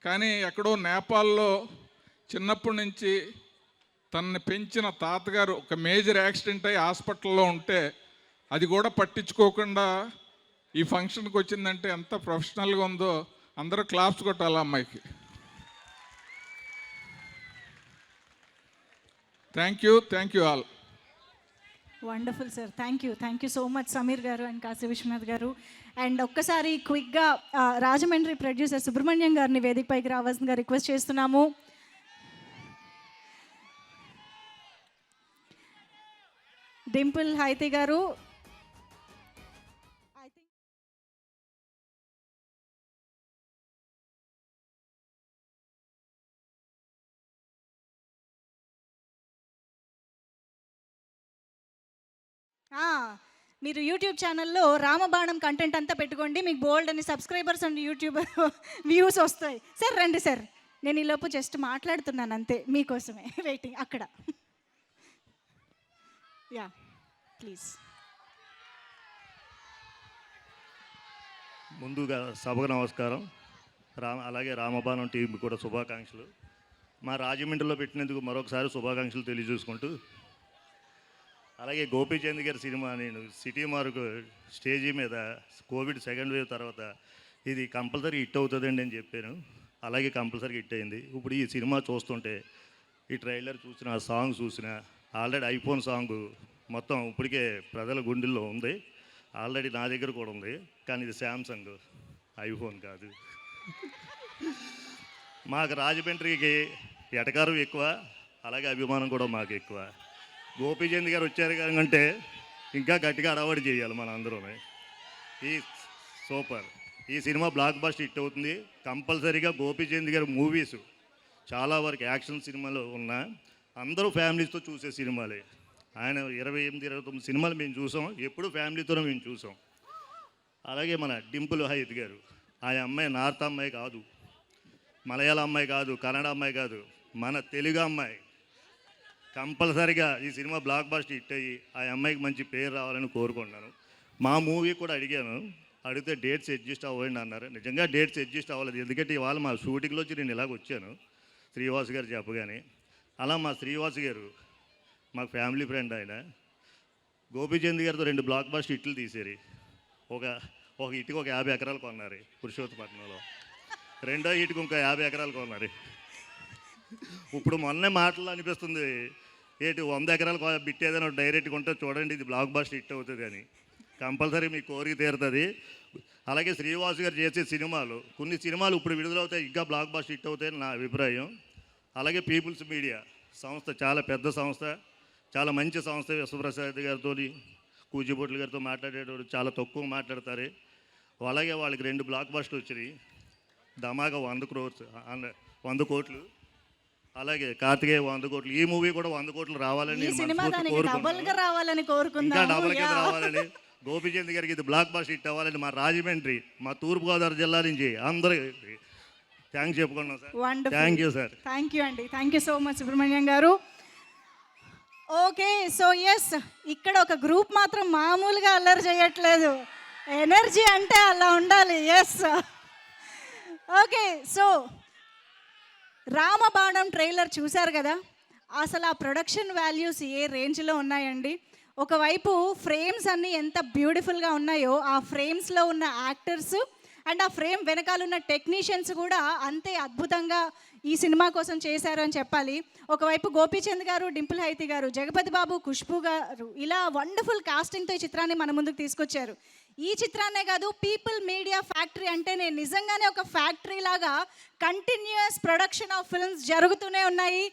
కానీ ఎక్కడో నేపాల్లో చిన్నప్పటి నుంచి తనని పెంచిన తాతగారు ఒక మేజర్ యాక్సిడెంట్ అయ్యి హాస్పిటల్లో ఉంటే అది కూడా పట్టించుకోకుండా ఈ ఫంక్షన్కి వచ్చిందంటే ఎంత ప్రొఫెషనల్గా ఉందో. అందరూ క్లాప్స్ కొట్టాలి అమ్మాయికి. Thank you all. Wonderful sir, thank you so much Sameer గారు అండ్ కాశీ విశ్వనాథ్ గారు. అండ్ ఒక్కసారి క్విక్గా రాజమండ్రి ప్రొడ్యూసర్ సుబ్రహ్మణ్యం గారిని వేదికపైకి రావాల్సిందిగా రిక్వెస్ట్ చేస్తున్నాము. డింపుల్ హైతి గారు, మీరు యూట్యూబ్ ఛానల్లో రామబాణం కంటెంట్ అంతా పెట్టుకోండి, మీకు బోల్డ్ అని సబ్స్క్రైబర్స్ అండ్ యూట్యూబ్ వ్యూస్ వస్తాయి. సార్ రండి సార్, నేను ఈలోపు జస్ట్ మాట్లాడుతున్నాను అంతే మీకోసమే, వెయిటింగ్ అక్కడ. Yeah please. ముందుగా సభకు నమస్కారం. అలాగే రామబాణం టీం కూడా శుభాకాంక్షలు. మా రాజమండ్రిలో పెట్టినందుకు మరొకసారి శుభాకాంక్షలు తెలియజేసుకుంటూ, అలాగే గోపీచంద్ గారి సినిమా నేను సిటీ మార్క్ స్టేజీ మీద కోవిడ్ సెకండ్ వేవ్ తర్వాత ఇది కంపల్సరీ హిట్ అవుతుందండి అని చెప్పాను. అలాగే కంపల్సరీ హిట్ అయింది. ఇప్పుడు ఈ సినిమా చూస్తుంటే ఈ ట్రైలర్ చూసిన, ఆ సాంగ్ చూసిన, ఆల్రెడీ ఐఫోన్ సాంగ్ మొత్తం ఇప్పటికే ప్రజల గుండెల్లో ఉంది. ఆల్రెడీ నా దగ్గర కూడా ఉంది, కానీ ఇది శాంసంగ్, ఐఫోన్ కాదు. మాకు రాజమండ్రికి ఎటకారం ఎక్కువ, అలాగే అభిమానం కూడా మాకు ఎక్కువ. గోపీచంద్ గారు వచ్చారు కంటే ఇంకా గట్టిగా అడవాడి చేయాలి మన అందరూ. ఈ సూపర్, ఈ సినిమా బ్లాక్ బస్టర్ హిట్ అవుతుంది. కంపల్సరీగా గోపీచంద్ గారి మూవీస్ చాలా వరకు యాక్షన్ సినిమాలు ఉన్నా అందరూ ఫ్యామిలీస్తో చూసే సినిమాలే. ఆయన 28-29 సినిమాలు మేము చూసాం, ఎప్పుడు ఫ్యామిలీతోనే మేము చూసాం. అలాగే మన డింపుల్ హైత్ గారు, ఆ అమ్మాయి నార్త్ అమ్మాయి కాదు, మలయాళ అమ్మాయి కాదు, కన్నడ అమ్మాయి కాదు, మన తెలుగు అమ్మాయి. కంపల్సరీగా ఈ సినిమా బ్లాక్ బస్టర్ హిట్ అయ్యి ఆ అమ్మాయికి మంచి పేరు రావాలని కోరుకుంటున్నాను. మా మూవీ కూడా అడిగాను, అడిగితే డేట్స్ అడ్జస్ట్ అవ్వండి అన్నారు. నిజంగా డేట్స్ అడ్జస్ట్ అవ్వలేదు, ఎందుకంటే ఇవాళ మా షూటింగ్లో వచ్చి నేను ఇలాగ వచ్చాను శ్రీవాస్ గారు చెప్పగానే. అలా మా శ్రీవాస్ గారు మాకు ఫ్యామిలీ ఫ్రెండ్. ఆయన గోపీచంద్ గారితో 2 బ్లాక్ బస్టర్ హిట్లు తీసేరి. ఒక ఇటుకు ఒక 50 ఎకరాలు కొన్నారు పురుషోత్తపట్నంలో, రెండో ఇటుకు ఇంకో 50 ఎకరాలు కొన్నారు. ఇప్పుడు మొన్నే మాటలు అనిపిస్తుంది, 100 ఎకరాలు బిట్ ఏదైనా డైరెక్ట్గా ఉంటే చూడండి ఇది బ్లాక్ బస్టర్ హిట్ అవుతుంది అని. కంపల్సరీ మీ కోరిక తీరుతుంది. అలాగే శ్రీవాసు గారు చేసే సినిమాలు, కొన్ని సినిమాలు ఇప్పుడు విడుదలవుతాయి ఇంకా బ్లాక్ బస్టర్ హిట్ అవుతాయని నా అభిప్రాయం. అలాగే పీపుల్స్ మీడియా సంస్థ చాలా పెద్ద సంస్థ, చాలా మంచి సంస్థ. విశ్వప్రసాద్ గారితో, కూచిపొట్ల గారితో మాట్లాడేటప్పుడు చాలా తక్కువ మాట్లాడతారు. అలాగే వాళ్ళకి 2 బ్లాక్ బస్టర్లు వచ్చినాయి, ధమాగా 100 కోట్లు. అలాగే కార్తికేయ 100 కోట్లు. ఈ మూవీ కూడా 100 కోట్లు రావాలని ఇంకా డబల్ కింద రావాలని. గోపీచంద్ గారికి ఇది బ్లాక్ బస్టర్ హిట్ అవ్వాలని మా రాజమండ్రి, మా తూర్పుగోదావరి జిల్లా నుంచి అందరికీ థ్యాంక్స్ చెప్పుకున్నాం sir. Thank you sir. Thank you అండి, thank you so much Subrahmanyam garu. Okay, so yes, ఇక్కడ ఒక గ్రూప్ మాత్రం మామూలుగా అల్లరి చేయట్లేదు, ఎనర్జీ అంటే అలా ఉండాలి. Yes, okay. So Ramabanam trailer చూశారు కదా, అసలు ఆ ప్రొడక్షన్ వాల్యూస్ ఏ రేంజ్లో ఉన్నాయండి. ఒకవైపు ఫ్రేమ్స్ అన్నీ ఎంత బ్యూటిఫుల్గా ఉన్నాయో, ఆ ఫ్రేమ్స్లో ఉన్న యాక్టర్స్ అండ్ ఆ ఫ్రేమ్ వెనకాల ఉన్న టెక్నీషియన్స్ కూడా అంతే అద్భుతంగా ఈ సినిమా కోసం చేశారు అని చెప్పాలి. ఒకవైపు గోపీచంద్ గారు, డింపుల్ హైతి గారు, జగపతి బాబు, ఖుష్బు గారు, ఇలా వండర్ఫుల్ కాస్టింగ్తో ఈ చిత్రాన్ని మన ముందుకు తీసుకొచ్చారు. ఈ చిత్రాన్నే కాదు, పీపుల్ మీడియా ఫ్యాక్టరీ అంటేనే నిజంగానే ఒక ఫ్యాక్టరీ లాగా కంటిన్యూస్ ప్రొడక్షన్ ఆఫ్ ఫిల్మ్స్ జరుగుతూనే ఉన్నాయి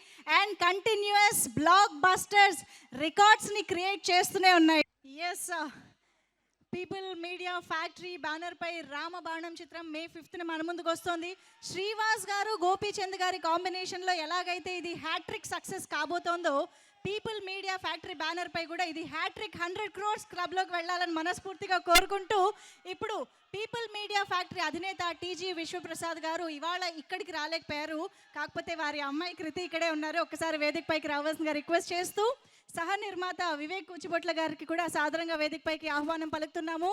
అండ్ కంటిన్యూస్ బ్లాక్ బస్టర్స్ రికార్డ్స్ని క్రియేట్ చేస్తూనే ఉన్నాయి. ఎస్, పీపుల్ మీడియా ఫ్యాక్టరీ బ్యానర్పై రామబాణం చిత్రం May 5th మన ముందుకు వస్తుంది. శ్రీవాస్ గారు, గోపీచంద్ గారి కాంబినేషన్లో ఎలాగైతే ఇది హ్యాట్రిక్ సక్సెస్ కాబోతోందో, పీపుల్ మీడియా ఫ్యాక్టరీ బ్యానర్పై కూడా ఇది హ్యాట్రిక్ 100 crores క్లబ్లోకి వెళ్ళాలని మనస్ఫూర్తిగా కోరుకుంటూ, ఇప్పుడు పీపుల్ మీడియా ఫ్యాక్టరీ అధినేత టీజీ విశ్వప్రసాద్ గారు ఇవాళ ఇక్కడికి రాలేకపోయారు, కాకపోతే వారి అమ్మాయి కృతి ఇక్కడే ఉన్నారు. ఒక్కసారి వేదికపైకి రావాల్సిందిగా రిక్వెస్ట్ చేస్తూ, సహ నిర్మాత వివేక్ కూచిబొట్ల గారికి కూడా సాదరంగా వేదికపైకి ఆహ్వానం పలుకుతున్నాము.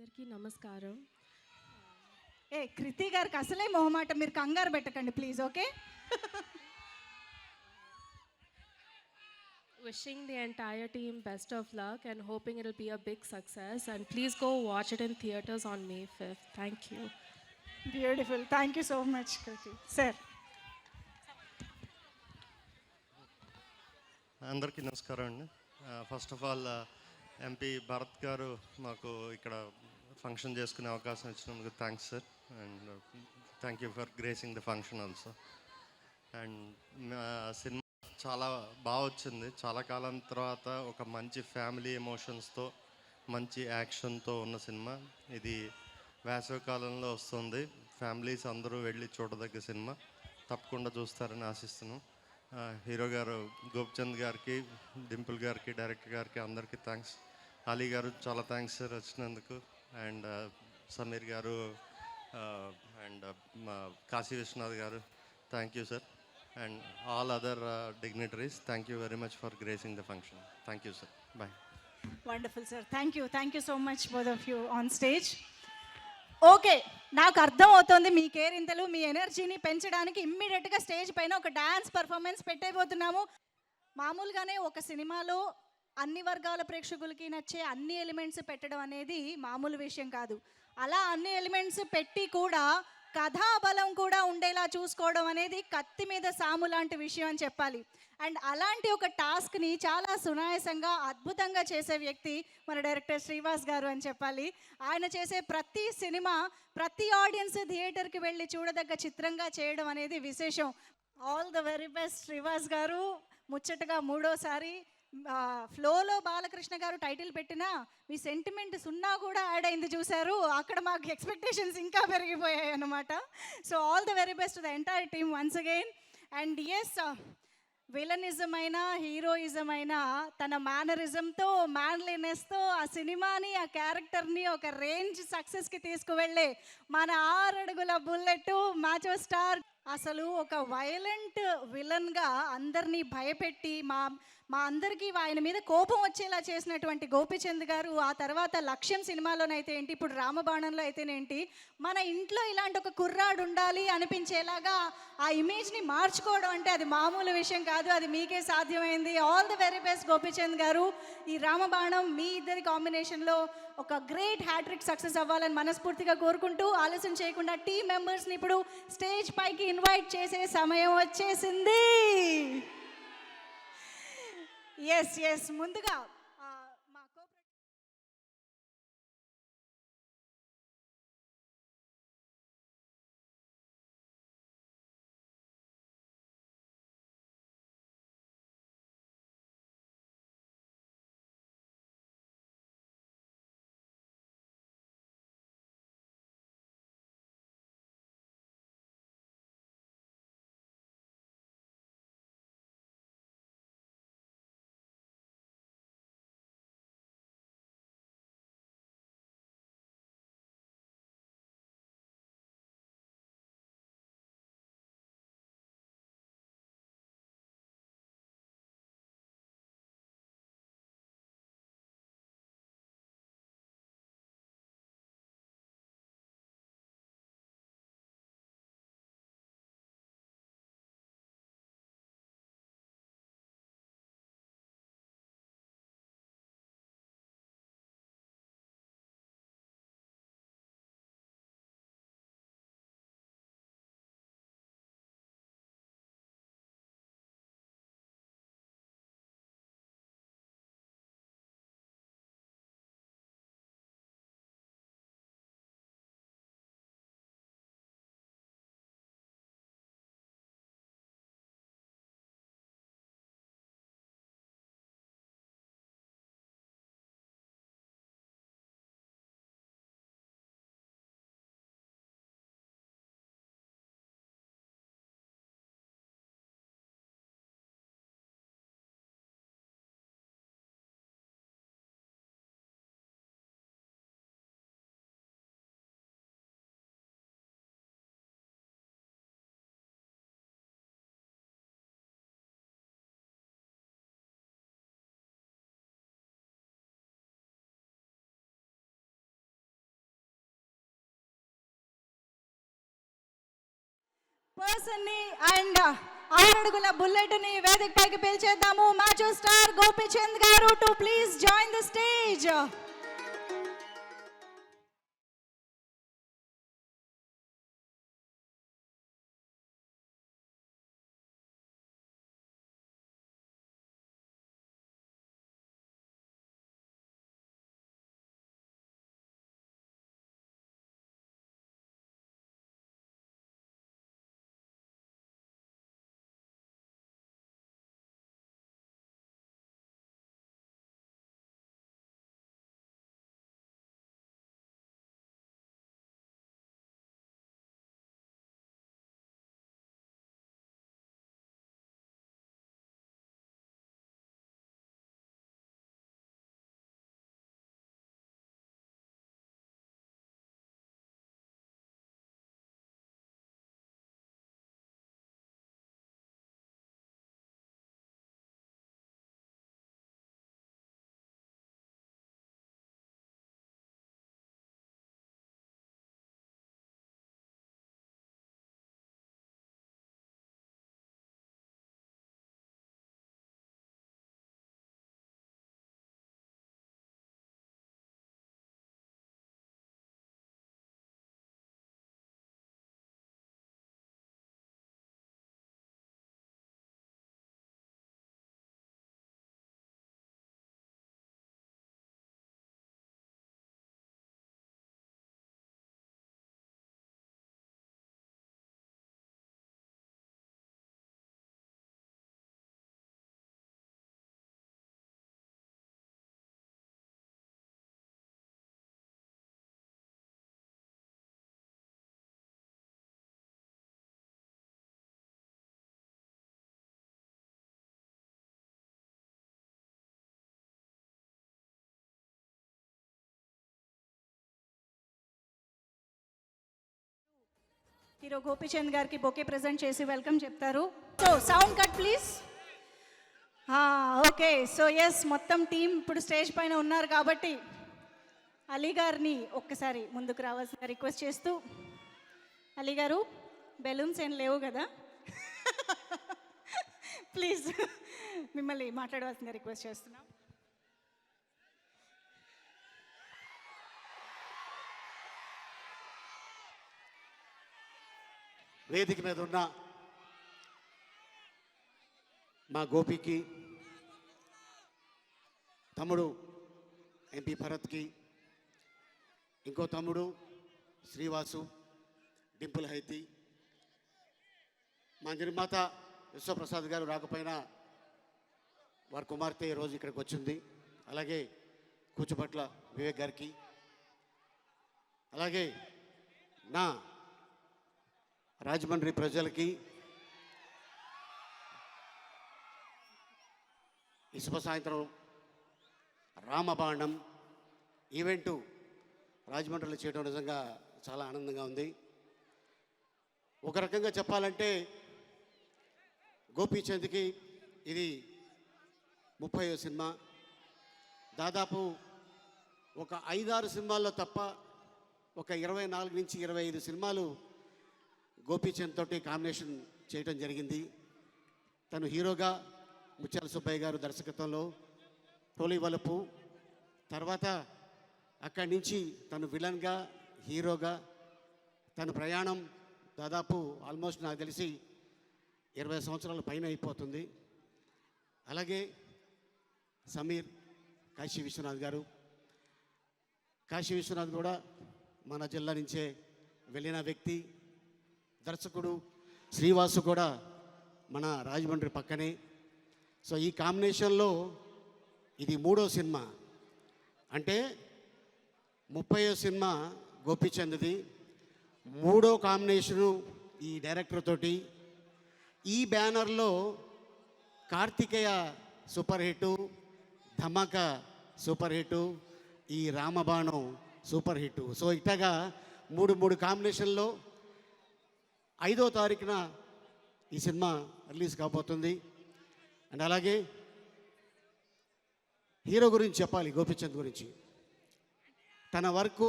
అందరికీ నమస్కారం. ఏ కృతి గారికి అసలే మొహమాట, మీరు కంగారు పెట్టకండి please, okay? Wishing the entire team best of luck and hoping it'll be a big success. And please go watch it in theaters on May 5th. Thank you. Beautiful, thank you so much Kriti sir. అందరికీ నమస్కారం అండి. First of all MP Bharat గారు మాకు ఇక్కడ function చేసుకునే అవకాశం ఇచ్చినందుకు thanks sir, and thank you for gracing the function also. And cinema చాలా బాగా వచ్చింది. చాలా కాలం తర్వాత ఒక మంచి ఫ్యామిలీ ఎమోషన్స్తో మంచి యాక్షన్తో ఉన్న సినిమా ఇది. వేసవి కాలంలో వస్తుంది, ఫ్యామిలీస్ అందరూ వెళ్ళి చూడదగ్గ సినిమా, తప్పకుండా చూస్తారని ఆశిస్తున్నాం. హీరో గారు గోపిచంద్ గారికి, డింపుల్ గారికి, డైరెక్టర్ గారికి అందరికీ థ్యాంక్స్. అలీ గారు చాలా థ్యాంక్స్ సార్ వచ్చినందుకు, అండ్ సమీర్ గారు అండ్ మా కాశీ విశ్వనాథ్ గారు thank you sir, and all other dignitaries thank you very much for gracing the function. Thank you sir, bye. Wonderful sir, thank you so much both of you on stage. Okay, నాకు అర్థం అవుతుంది మీ కేరింతలు, మీ ఎనర్జీని పెంచడానికి ఇమ్మీడియట్గా stage పైన ఒక dance performance పెట్టేపోతున్నాము. మామూలుగానే ఒక సినిమాలో అన్ని వర్గాల ప్రేక్షకులకి నచ్చే అన్ని ఎలిమెంట్స్ పెట్టడం అనేది మామూలు విషయం కాదు. అలా అన్ని ఎలిమెంట్స్ పెట్టి కూడా కథాబలం కూడా ఉండేలా చూసుకోవడం అనేది కత్తి మీద సాము లాంటి విషయం అని చెప్పాలి. అండ్ అలాంటి ఒక టాస్క్ని చాలా సునాయాసంగా అద్భుతంగా చేసే వ్యక్తి మన డైరెక్టర్ శ్రీవాస్ గారు అని చెప్పాలి. ఆయన చేసే ప్రతి సినిమా ప్రతి ఆడియన్స్ థియేటర్కి వెళ్ళి చూడదగ్గ చిత్రంగా చేయడం అనేది విశేషం. All the very best Srivas గారు. ముచ్చటగా మూడోసారి ఫ్లోలో బాలకృష్ణ గారు టైటిల్ పెట్టినా మీ సెంటిమెంట్ సున్నా కూడా యాడ్ అయింది చూశారు, అక్కడ మాకు ఎక్స్పెక్టేషన్స్ ఇంకా పెరిగిపోయాయి అన్నమాట. So all the very best the entire team once again. And yes, villainism అయినా హీరోయిజం అయినా తన మేనరిజంతో, మ్యాన్లీనెస్తో ఆ సినిమాని, ఆ క్యారెక్టర్ని ఒక రేంజ్ సక్సెస్కి తీసుకువెళ్ళే మన 6 అడుగుల బుల్లెట్ మాచో స్టార్. అసలు ఒక వైలెంట్ విలన్గా అందరినీ భయపెట్టి మా అందరికీ ఆయన మీద కోపం వచ్చేలా చేసినటువంటి గోపిచంద్ గారు, ఆ తర్వాత లక్ష్యం సినిమాలోనైతే ఏంటి, ఇప్పుడు రామబాణంలో అయితేనేంటి, మన ఇంట్లో ఇలాంటి ఒక కుర్రాడు ఉండాలి అనిపించేలాగా ఆ ఇమేజ్ని మార్చుకోవడం అంటే అది మామూలు విషయం కాదు. అది మీకే సాధ్యమైంది. All the very best Gopichand గారు. ఈ రామబాణం మీ ఇద్దరి కాంబినేషన్లో ఒక గ్రేట్ హ్యాట్రిక్ సక్సెస్ అవ్వాలని మనస్ఫూర్తిగా కోరుకుంటూ ఆలస్యం చేయకుండా టీం మెంబర్స్ని ఇప్పుడు స్టేజ్ పైకి ఇన్వైట్ చేసే సమయం వచ్చేసింది. ఎస్ ముందుగా పర్సన్ ని అండ్ 6 అడుగుల బుల్లెట్ ని వేదిక పైకి పిలిచేద్దాము. మ్యాచ్ స్టార్ గోపీచంద్ గారు to please join the stage. Hero Gopichand గారికి బొకే ప్రెజెంట్ చేసి వెల్కమ్ చెప్తారు. So sound cut please. Okay, so yes, మొత్తం టీం ఇప్పుడు స్టేజ్ పైన ఉన్నారు కాబట్టి అలీ గారిని ఒక్కసారి ముందుకు రావాల్సిన రిక్వెస్ట్ చేస్తూ, అలీ గారు బెలూన్స్ ఏం లేవు కదా, ప్లీజ్ మిమ్మల్ని మాట్లాడవలసిందిగా రిక్వెస్ట్ చేస్తున్నాం. వేదిక మీద ఉన్న మా గోపికి, తమ్ముడు ఎంపీ భరత్కి, ఇంకో తమ్ముడు శ్రీవాసు, డింపుల్ హైతి, మా నిర్మాత విశ్వప్రసాద్ గారు రాకపోయినా వారి కుమార్తె ఈరోజు ఇక్కడికి వచ్చింది. అలాగే కూచుపట్ల వివేక్ గారికి, అలాగే నా రాజమండ్రి ప్రజలకి, ఈ శుభ సాయంత్రం రామబాణం ఈవెంటు రాజమండ్రిలో చేయడం నిజంగా చాలా ఆనందంగా ఉంది. ఒక రకంగా చెప్పాలంటే గోపీచంద్కి ఇది 30వ సినిమా. దాదాపు ఒక 5-6 సినిమాల్లో తప్ప ఒక 24 నుంచి 25 సినిమాలు గోపీచంద్ తోటి కాంబినేషన్ చేయడం జరిగింది. తను హీరోగా ముత్యాల సుబ్బయ్య గారు దర్శకత్వంలో తొలి వలుపు, తర్వాత అక్కడి నుంచి తను విలన్గా, హీరోగా తన ప్రయాణం దాదాపు ఆల్మోస్ట్ నాకు తెలిసి 20 సంవత్సరాల పైన అయిపోతుంది. అలాగే సమీర్, కాశీ విశ్వనాథ్ గారు, కాశీ విశ్వనాథ్ కూడా మన జిల్లా నుంచే వెళ్ళిన వ్యక్తి, దర్శకుడు. శ్రీవాసు కూడా మన రాజమండ్రి పక్కనే. సో ఈ కాంబినేషన్లో ఇది 3వ సినిమా, అంటే 30వ సినిమా గోపీచంద్ది, 3వ కాంబినేషను ఈ డైరెక్టర్ తోటి. ఈ బ్యానర్లో కార్తికేయ సూపర్ హిట్, ధమాకా సూపర్ హిట్, ఈ రామబాణం సూపర్ హిట్. సో ఇట్టగా 3 కాంబినేషన్లో 5వ తారీఖున ఈ సినిమా రిలీజ్ కాబోతుంది. అండ్ అలాగే హీరో గురించి చెప్పాలి, గోపీచంద్ గురించి. తన వర్కు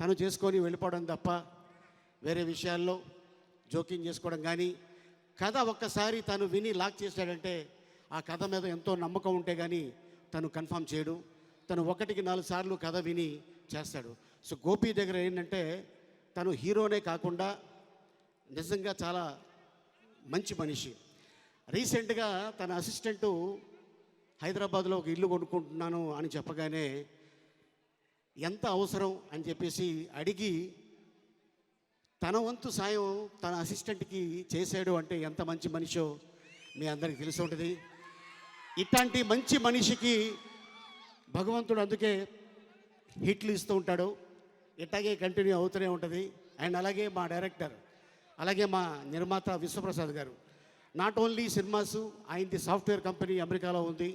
తను చేసుకొని వెళ్ళిపోవడం తప్ప వేరే విషయాల్లో జోక్యం చేసుకోవడం కానీ, కథ ఒక్కసారి తను విని లాక్ చేశాడంటే ఆ కథ మీద ఎంతో నమ్మకం ఉంటే కానీ తను కన్ఫర్మ్ చేయడు. తను 1-4 సార్లు కథ విని చేస్తాడు. సో గోపి దగ్గర ఏంటంటే తను హీరోనే కాకుండా నిజంగా చాలా మంచి మనిషి. రీసెంట్గా తన అసిస్టెంటు హైదరాబాద్లో ఒక ఇల్లు కొనుక్కుంటున్నాను అని చెప్పగానే ఎంత అవసరం అని చెప్పేసి అడిగి తన వంతు సాయం తన అసిస్టెంట్కి చేశాడు అంటే ఎంత మంచి మనిషో మీ అందరికీ తెలిసి ఉంటుంది. ఇట్లాంటి మంచి మనిషికి భగవంతుడు అందుకే హిట్లు ఇస్తూ ఉంటాడు. ఇట్లాగే కంటిన్యూ అవుతూనే ఉంటుంది. అండ్ అలాగే మా డైరెక్టర్, అలాగే మా నిర్మాత విశ్వప్రసాద్ గారు, నాట్ ఓన్లీ సినిమాసు, ఆయనది సాఫ్ట్వేర్ కంపెనీ అమెరికాలో ఉంది.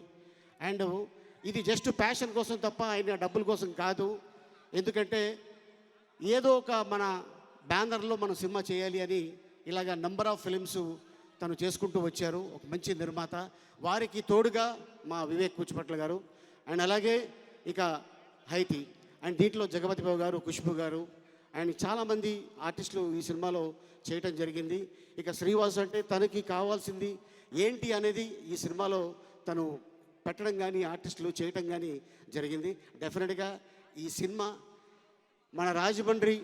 అండ్ ఇది జస్ట్ ప్యాషన్ కోసం తప్ప ఆయన డబ్బుల కోసం కాదు. ఎందుకంటే ఏదో ఒక మన బ్యానర్లో మనం సినిమా చేయాలి అని ఇలాగ నంబర్ ఆఫ్ ఫిలిమ్స్ తను చేసుకుంటూ వచ్చారు. ఒక మంచి నిర్మాత. వారికి తోడుగా మా వివేక్ కూచిపట్ల గారు, అండ్ అలాగే ఇక హైతి, అండ్ దీంట్లో జగపతి బాబు గారు, ఖుష్బు గారు, అండ్ చాలామంది ఆర్టిస్టులు ఈ సినిమాలో చేయటం జరిగింది. ఇక శ్రీవాసు అంటే తనకి కావాల్సింది ఏంటి అనేది ఈ సినిమాలో తను పెట్టడం కానీ ఆర్టిస్టులు చేయటం కానీ జరిగింది. డెఫినెట్గా ఈ సినిమా మన రాజమండ్రి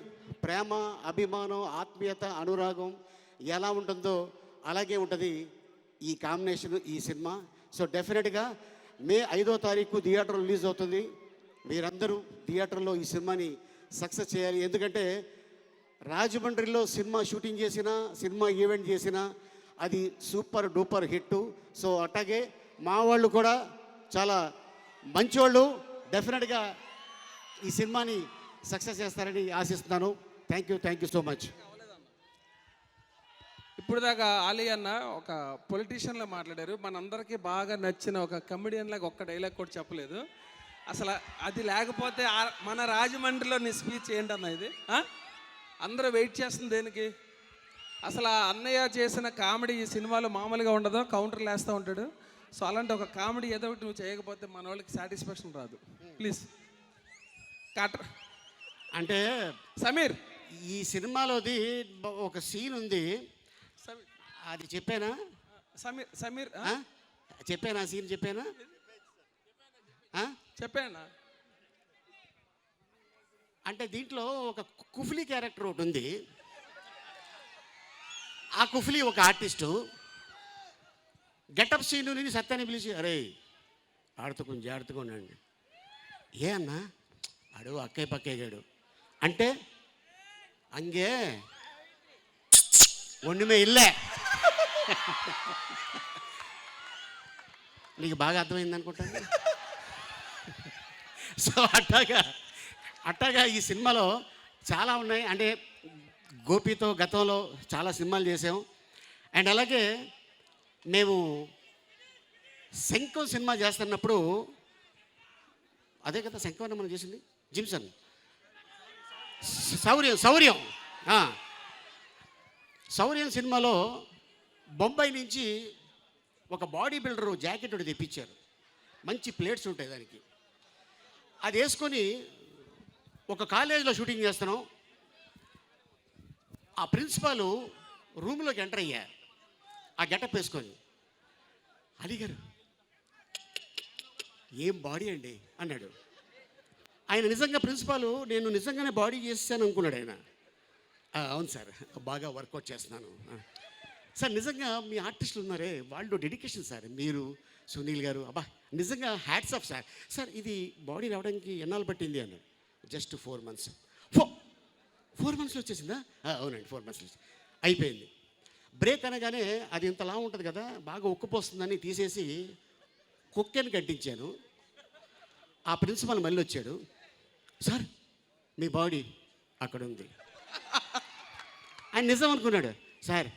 ప్రేమ, అభిమానం, ఆత్మీయత, అనురాగం ఎలా ఉంటుందో అలాగే ఉంటుంది ఈ కాంబినేషన్, ఈ సినిమా. సో డెఫినెట్గా మే 5వ తారీఖు థియేటర్ రిలీజ్ అవుతుంది. మీరందరూ థియేటర్లో ఈ సినిమాని సక్సెస్ చేయాలి. ఎందుకంటే రాజమండ్రిలో సినిమా షూటింగ్ చేసినా, సినిమా ఈవెంట్ చేసినా అది సూపర్ డూపర్ హిట్. సో అట్లాగే మా వాళ్ళు కూడా చాలా మంచివాళ్ళు. డెఫినెట్గా ఈ సినిమాని సక్సెస్ చేస్తారని ఆశిస్తున్నాను. Thank you so much. ఇప్పుడు దాకా ఆలీ అన్న ఒక పొలిటీషియన్లో మాట్లాడారు. మనందరికీ బాగా నచ్చిన ఒక కమెడియన్ లాగా ఒక్క డైలాగ్ కూడా చెప్పలేదు. అసలు అది లేకపోతే మన రాజమండ్రిలో నీ స్పీచ్ ఏంటన్నా ఇది? అందరూ వెయిట్ చేస్తుంది దేనికి? అసలు ఆ అన్నయ్య చేసిన కామెడీ ఈ సినిమాలో మామూలుగా ఉండదు, కౌంటర్లు వేస్తూ ఉంటాడు. సో అలాంటి ఒక కామెడీ ఏదో ఒకటి నువ్వు చేయకపోతే మన వాళ్ళకి సాటిస్ఫాక్షన్ రాదు. ప్లీజ్ కాటర్. అంటే సమీర్, ఈ సినిమాలోది ఒక సీన్ ఉంది, అది చెప్పానా? సమీర్ చెప్పానా? సీన్ చెప్పానా? చెప్పానా? అంటే దీంట్లో ఒక కుఫ్లీ క్యారెక్టర్ ఒకటి ఉంది. ఆ కుఫ్లీ ఒక ఆర్టిస్టు గెటప్ సీను నుంచి సత్యాన్ని పిలిచి, అరే ఆడుతూ కొంచెం జాగ్రత్తగా ఉండండి. ఏ అన్నా ఆడు అక్కయ్య పక్కయ్యాడు అంటే అంగే ఒండిమే ఇల్లే. నీకు బాగా అర్థమైంది అనుకుంటాను. సో అట్టాగా ఈ సినిమాలో చాలా ఉన్నాయి. అంటే గోపితో గతంలో చాలా సినిమాలు చేసాం. అండ్ అలాగే మేము శంఖం సినిమా చేస్తున్నప్పుడు, అదే కదా శంఖం మనం చేసింది, జిమ్సన్ శౌర్యం సినిమాలో బొంబాయి నుంచి ఒక బాడీ బిల్డరు జాకెట్ ఒకటి తెప్పించారు. మంచి ప్లేట్స్ ఉంటాయి దానికి. అది వేసుకొని ఒక కాలేజీలో షూటింగ్ చేస్తున్నాం. ఆ ప్రిన్సిపాల్ రూమ్లోకి ఎంటర్ అయ్యా ఆ గెటప్ వేసుకొని. అడిగారు, ఏం బాడీ అండి అన్నాడు. ఆయన నిజంగా ప్రిన్సిపాల్ నేను నిజంగానే బాడీ చేసాను అనుకున్నాడు ఆయన. అవును సార్, బాగా వర్కౌట్ చేస్తున్నాను సార్. నిజంగా మీ ఆర్టిస్టులు ఉన్నారే వాళ్ళు డెడికేషన్ సార్. మీరు సునీల్ గారు, అబ్బా నిజంగా హ్యాట్స్ ఆఫ్ సార్. సార్ ఇది బాడీ రావడానికి ఎన్నాళ్ళు పట్టింది అన్నాడు. Just 4 months. 4 monthsలో వచ్చేసిందా? అవునండి 4 monthsలో అయిపోయింది. బ్రేక్ అనగానే అది ఇంతలా ఉంటుంది కదా, బాగా ఉక్కపోస్తుందని తీసేసి కుక్కని కట్టించాను. ఆ ప్రిన్సిపల్ మళ్ళీ వచ్చాడు, సార్ మీ బాడీ అక్కడ ఉంది. ఆయన నిజం అనుకున్నాడు. సార్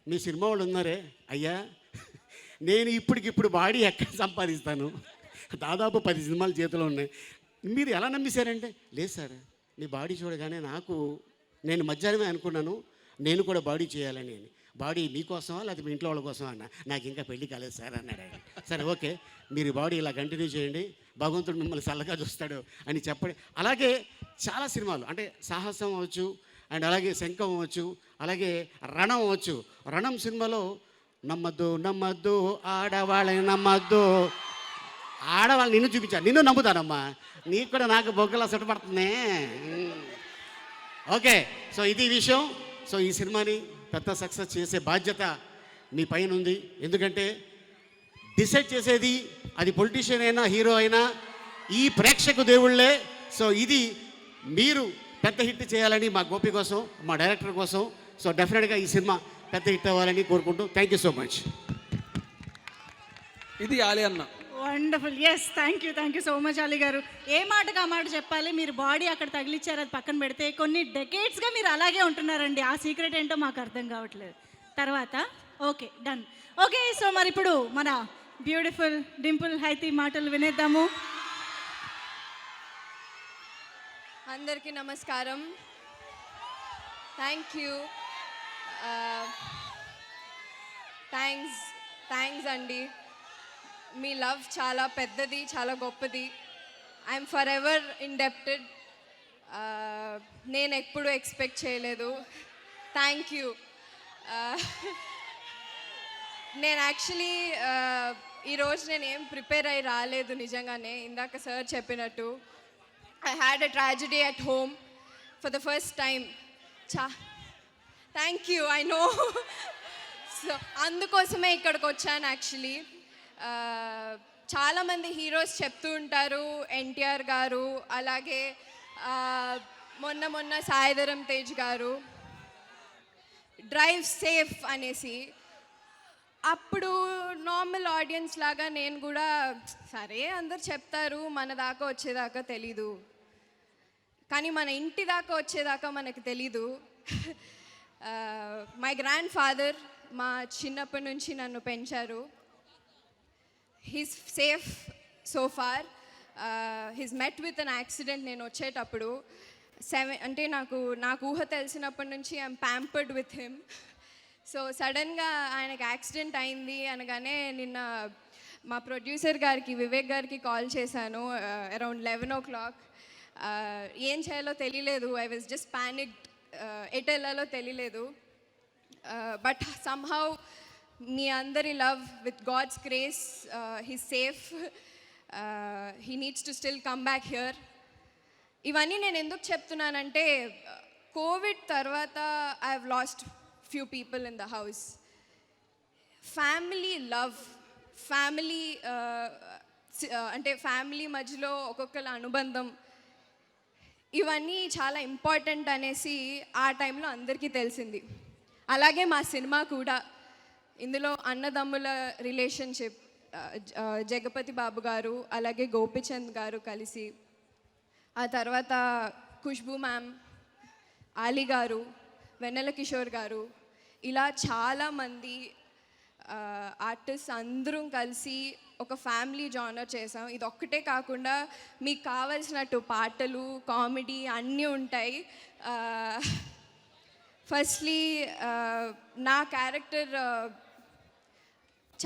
మీ సినిమా వాళ్ళు ఉన్నారే, అయ్యా నేను ఇప్పటికిప్పుడు బాడీ ఎక్కడ సంపాదిస్తాను, దాదాపు 10 సినిమాలు చేతిలో ఉన్నాయి, మీరు ఎలా నమ్మేశారంటే, లేదు సార్ మీ బాడీ చూడగానే నేను మధ్యాహ్నమే అనుకున్నాను నేను కూడా బాడీ చేయాలని. బాడీ మీకోసమా లేకపోతే మీ ఇంట్లో వాళ్ళ కోసమా అన్న. నాకు ఇంకా పెళ్లి కాలేదు సార్ అన్నాడు ఆయన. సరే ఓకే మీరు బాడీ ఇలా కంటిన్యూ చేయండి, భగవంతుడు మిమ్మల్ని చల్లగా చూస్తాడు అని చెప్పండి. అలాగే చాలా సినిమాలు అంటే సాహసం అవ్వచ్చు, అండ్ అలాగే శంఖం అవ్వచ్చు, అలాగే రణం అవ్వచ్చు. రణం సినిమాలో నమ్మద్దు నమ్మద్దు ఆడవాళ్ళని నమ్మద్దు, ఆడవాళ్ళు నిన్ను చూపించాను, నిన్ను నమ్ముతానమ్మా, నీకు కూడా నాకు బొగ్గలా సుట్టపడుతుంది. ఓకే, సో ఇది విషయం. సో ఈ సినిమాని పెద్ద సక్సెస్ చేసే బాధ్యత మీ పైన ఉంది. ఎందుకంటే డిసైడ్ చేసేది అది పొలిటీషియన్ అయినా హీరో అయినా ఈ ప్రేక్షకు దేవుళ్ళే. సో ఇది మీరు పెద్ద హిట్ చేయాలని మా గోపి కోసం, మా డైరెక్టర్ కోసం, సో డెఫినెట్గా ఈ సినిమా పెద్ద హిట్ అవ్వాలని కోరుకుంటూ థ్యాంక్ యూ సో మచ్. ఇది ఆలి అన్న. Wonderful. Yes, thank you so much Ali గారు. ఏ మాటకు ఆ మాట చెప్పాలి. మీరు బాడీ అక్కడ తగిలిచ్చారు, అది పక్కన పెడితే కొన్ని డెకేడ్స్గా మీరు అలాగే ఉంటున్నారండి. ఆ సీక్రెట్ ఏంటో మాకు అర్థం కావట్లేదు. తర్వాత ఓకే, డన్. ఓకే, సో మరి ఇప్పుడు మన బ్యూటిఫుల్ డింపుల్ హైతి మాటలు వినేద్దాము. అందరికీ నమస్కారం. థ్యాంక్ యూ, థ్యాంక్స్ అండి. మీ లవ్ చాలా పెద్దది, చాలా గొప్పది. I'm for ever indebted. నేను ఎప్పుడు ఎక్స్పెక్ట్ చేయలేదు. Thank you. నేను యాక్చువల్లీ ఈరోజు నేను ఏం ప్రిపేర్ అయ్యి రాలేదు నిజంగానే. ఇందాక సార్ చెప్పినట్టు I had a tragedy at home for the first time. Thank you, I know. So అందుకోసమే ఇక్కడికి వచ్చాను యాక్చువల్లీ. చాలామంది హీరోస్ చెప్తూ ఉంటారు, ఎన్టీఆర్ గారు, అలాగే మొన్న సాయిధరం తేజ్ గారు, డ్రైవ్ సేఫ్ అనేసి. అప్పుడు నార్మల్ ఆడియన్స్ లాగా నేను కూడా సరే అందరు చెప్తారు, మన దాకా వచ్చేదాకా తెలీదు, కానీ మన ఇంటి దాకా వచ్చేదాకా మనకు తెలీదు. మై గ్రాండ్ ఫాదర్ మా చిన్నప్పటి నుంచి నన్ను పెంచారు. He's safe so far. He's met with an accident నేను వచ్చేటప్పుడు. అంటే నాకు ఊహ తెలిసినప్పటి నుంచి I'm pampered with him. So సడన్గా ఆయనకు యాక్సిడెంట్ అయింది అనగానే నిన్న మా ప్రొడ్యూసర్ గారికి, వివేక్ గారికి కాల్ చేశాను అరౌండ్ 11 o'clock. ఏం చేయాలో తెలియలేదు. I was just panicked. ఎటు వెళ్ళాలో తెలియలేదు. బట్ సమ్హౌ మీ అందరి love, with God's grace, he's safe. He needs to still come back here. ఇవన్నీ నేను ఎందుకు చెప్తున్నానంటే, కోవిడ్ తర్వాత I have lost few people in the house. Family love, family అంటే ఫ్యామిలీ మధ్యలో ఒక్కొక్కల అనుబంధం, ఇవన్నీ చాలా ఇంపార్టెంట్ అనేసి ఆ టైంలో అందరికీ తెలిసింది. అలాగే మా సినిమా కూడా, ఇందులో అన్నదమ్ముల రిలేషన్షిప్, జగపతి బాబు గారు అలాగే గోపిచంద్ గారు కలిసి, ఆ తర్వాత ఖుష్బూ మ్యామ్, ఆలీ గారు, వెన్నెల కిషోర్ గారు, ఇలా చాలామంది ఆర్టిస్ట్ అందరం కలిసి ఒక ఫ్యామిలీ జానర్ చేసాం. ఇది ఒక్కటే కాకుండా మీకు కావాల్సినట్టు పాటలు, కామెడీ అన్నీ ఉంటాయి. ఫస్ట్లీ నా క్యారెక్టర్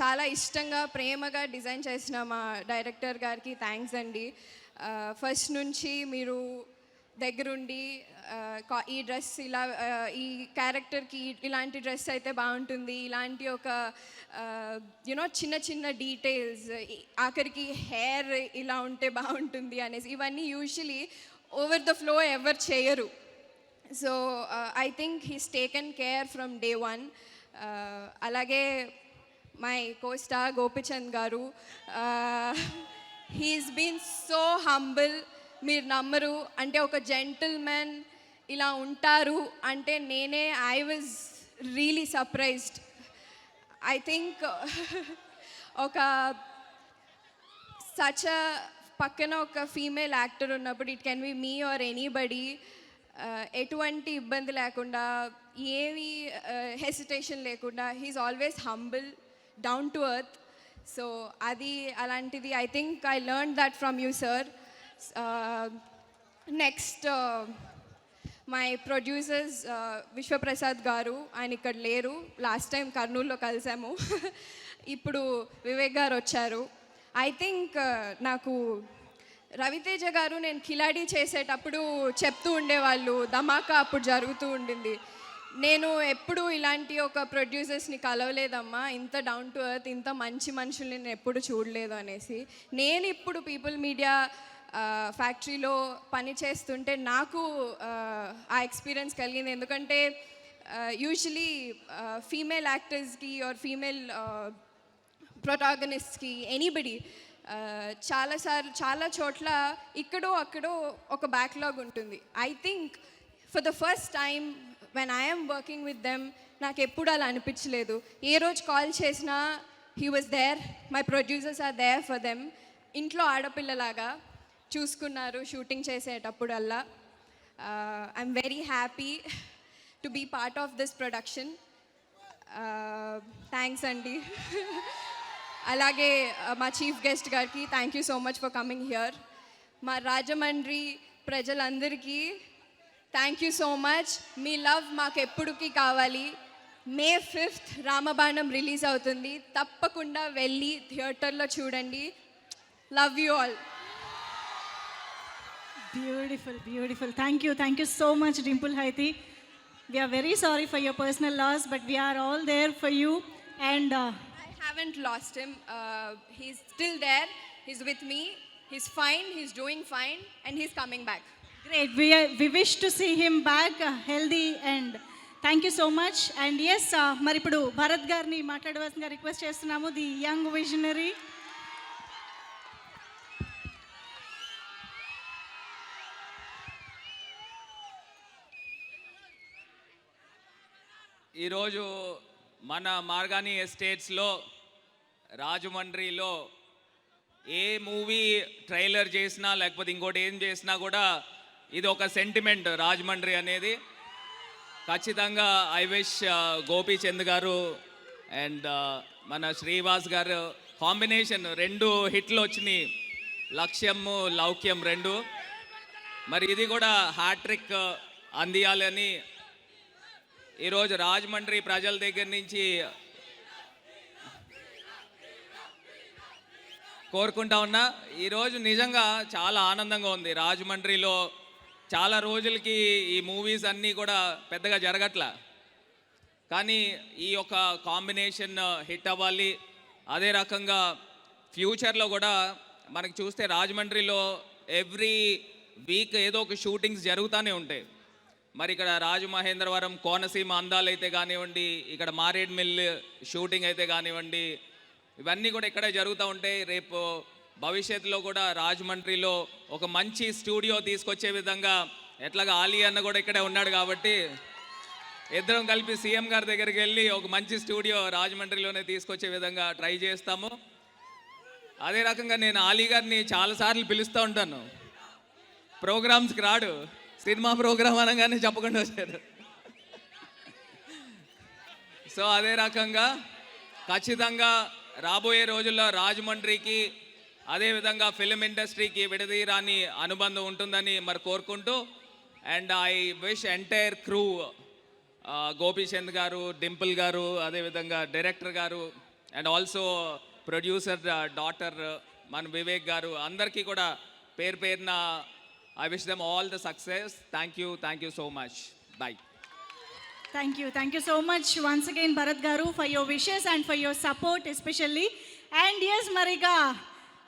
చాలా ఇష్టంగా, ప్రేమగా డిజైన్ చేసిన మా డైరెక్టర్ గారికి థ్యాంక్స్ అండి. ఫస్ట్ నుంచి మీరు దగ్గరుండి ఈ డ్రెస్ ఇలా, ఈ క్యారెక్టర్కి ఇలాంటి డ్రెస్ అయితే బాగుంటుంది, ఇలాంటి ఒక యునో చిన్న చిన్న డీటెయిల్స్, ఆఖరికి హెయిర్ ఇలా ఉంటే బాగుంటుంది అనేసి, ఇవన్నీ యూజువలీ ఓవర్ ద ఫ్లో ఎవరు చేయరు. So I think he's taken care from day one. అలాగే మై కోస్టార్ గోపిచంద్ గారు, హీస్ బీన్ సో హంబుల్. మీరు నమ్మరు, అంటే ఒక జెంటిల్మెన్ ఇలా ఉంటారు అంటే I was really surprised. I think ఒక సచ్ పక్కన ఒక ఫీమేల్ యాక్టర్ ఉన్నప్పుడు, it can be me or anybody, ఎటువంటి ఇబ్బంది లేకుండా, ఏమి హెసిటేషన్ లేకుండా, he's always humble, down to earth. So అది అలాంటిది. I think I learn that from you sir. Next my producers Vishwaprasad గారు, ఆయన ఇక్కడ లేరు, లాస్ట్ టైం కర్నూలులో కలిసాము. ఇప్పుడు వివేక్ గారు వచ్చారు. ఐ థింక్ నాకు రవితేజ గారు నేను కిలాడి చేసేటప్పుడు చెప్తూ ఉండేవాళ్ళు, ధమాకా అప్పుడు జరుగుతూ ఉండింది. నేను ఎప్పుడు ఇలాంటి ఒక ప్రొడ్యూసర్స్ని కలవలేదమ్మా, ఇంత డౌన్ టు ఎర్త్, ఇంత మంచి మనుషుల్ని నేను ఎప్పుడు చూడలేదు అనేసి. నేను ఇప్పుడు పీపుల్ మీడియా ఫ్యాక్టరీలో పని చేస్తుంటే నాకు ఆ ఎక్స్పీరియన్స్ కలిగింది. ఎందుకంటే యూజువలీ ఫీమేల్ యాక్టర్స్కి ఆర్ ఫీమేల్ ప్రొటాగనిస్ట్కి ఎనీబడి చాలా చోట్ల ఇక్కడో అక్కడో ఒక బ్యాక్లాగ్ ఉంటుంది. I think for the first time when I'm working with them నాకు ఎప్పుడు అలా అనిపించలేదు. ఏ రోజు కాల్ చేసినా he was there, my producers are there for them. ఇంట్లో ఆడపిల్లలాగా చూసుకున్నారు షూటింగ్ చేసేటప్పుడల్లా. I'm very happy to be part of this production. Thanks అండి. అలాగే మా చీఫ్ గెస్ట్ గారికి thank you so much for coming here. మా రాజమండ్రి ప్రజలందరికీ thank you so much. Me love మాకు ఎప్పుడుకి కావాలి. May 5th రామబాణం రిలీజ్ అవుతుంది, తప్పకుండా వెళ్ళి థియేటర్లో చూడండి. Love you all. Beautiful. Thank you so much, Dimple Haiti. We are very sorry for your personal loss, but we are all there for you. And I haven't lost him. He's still there. He's with me. He's fine. He's doing fine. And he's coming back. great. We wish to see him back healthy, and thank you so much. And yes, మరి ఇప్పుడు భరత్ గారిని మాట్లాడవలసిందిగా request చేస్తున్నాము, the young visionary. ఈరోజు మన మార్గాని ఎస్టేట్స్లో రాజమండ్రిలో ఏ movie trailer చేసినా లేకపోతే ఇంకోటి ఏం చేసినా కూడా ఇది ఒక సెంటిమెంట్ రాజమండ్రి అనేది. ఖచ్చితంగా ఐ విష్ గోపీచంద్ గారు అండ్ మన శ్రీవాస్ గారు కాంబినేషన్ 2 హిట్లు వచ్చినాయి, లక్ష్యము లౌక్యం 2. మరి ఇది కూడా హ్యాట్రిక్ అందియాలని ఈరోజు రాజమండ్రి ప్రజల దగ్గర నుంచి కోరుకుంటా ఉన్నా. ఈరోజు నిజంగా చాలా ఆనందంగా ఉంది. రాజమండ్రిలో చాలా రోజులకి ఈ మూవీస్ అన్నీ కూడా పెద్దగా జరగట్లా, కానీ ఈ యొక్క కాంబినేషన్ హిట్ అవ్వాలి. అదే రకంగా ఫ్యూచర్లో కూడా మనకి చూస్తే రాజమండ్రిలో ఎవ్రీ వీక్ ఏదో ఒక షూటింగ్స్ జరుగుతూనే ఉంటాయి. మరి ఇక్కడ రాజమహేంద్రవరం కోనసీమ అందాలు అయితే కానివ్వండి, ఇక్కడ మారేడ్మిల్ షూటింగ్ అయితే కానివ్వండి, ఇవన్నీ కూడా ఇక్కడే జరుగుతూ ఉంటాయి. రేపు భవిష్యత్తులో కూడా రాజమండ్రిలో ఒక మంచి స్టూడియో తీసుకొచ్చే విధంగా, ఎట్లాగా ఆలీ అన్న కూడా ఇక్కడే ఉన్నాడు కాబట్టి ఇద్దరం కలిపి సీఎం గారి దగ్గరికి వెళ్ళి ఒక మంచి స్టూడియో రాజమండ్రిలోనే తీసుకొచ్చే విధంగా ట్రై చేస్తాము. అదే రకంగా నేను ఆలీ గారిని చాలాసార్లు పిలుస్తూ ఉంటాను, ప్రోగ్రామ్స్కి రాడు, సినిమా ప్రోగ్రామ్ అనగానే చెప్పకుండా వచ్చారు. సో అదే రకంగా ఖచ్చితంగా రాబోయే రోజుల్లో రాజమండ్రికి అదేవిధంగా ఫిలిం ఇండస్ట్రీకి విడదీరాని అనుబంధం ఉంటుందని మరి కోరుకుంటూ, and I wish entire crew, Gopichand గారు, డింపుల్ గారు, అదేవిధంగా డైరెక్టర్ గారు అండ్ ఆల్సో ప్రొడ్యూసర్ డాటర్ మన వివేక్ గారు, అందరికీ కూడా పేరు పేరున I wish them all the success. Thank you so much. Bye. Thank you so much once again, Bharat Garu, for your wishes and for your support especially. And yes, Marika,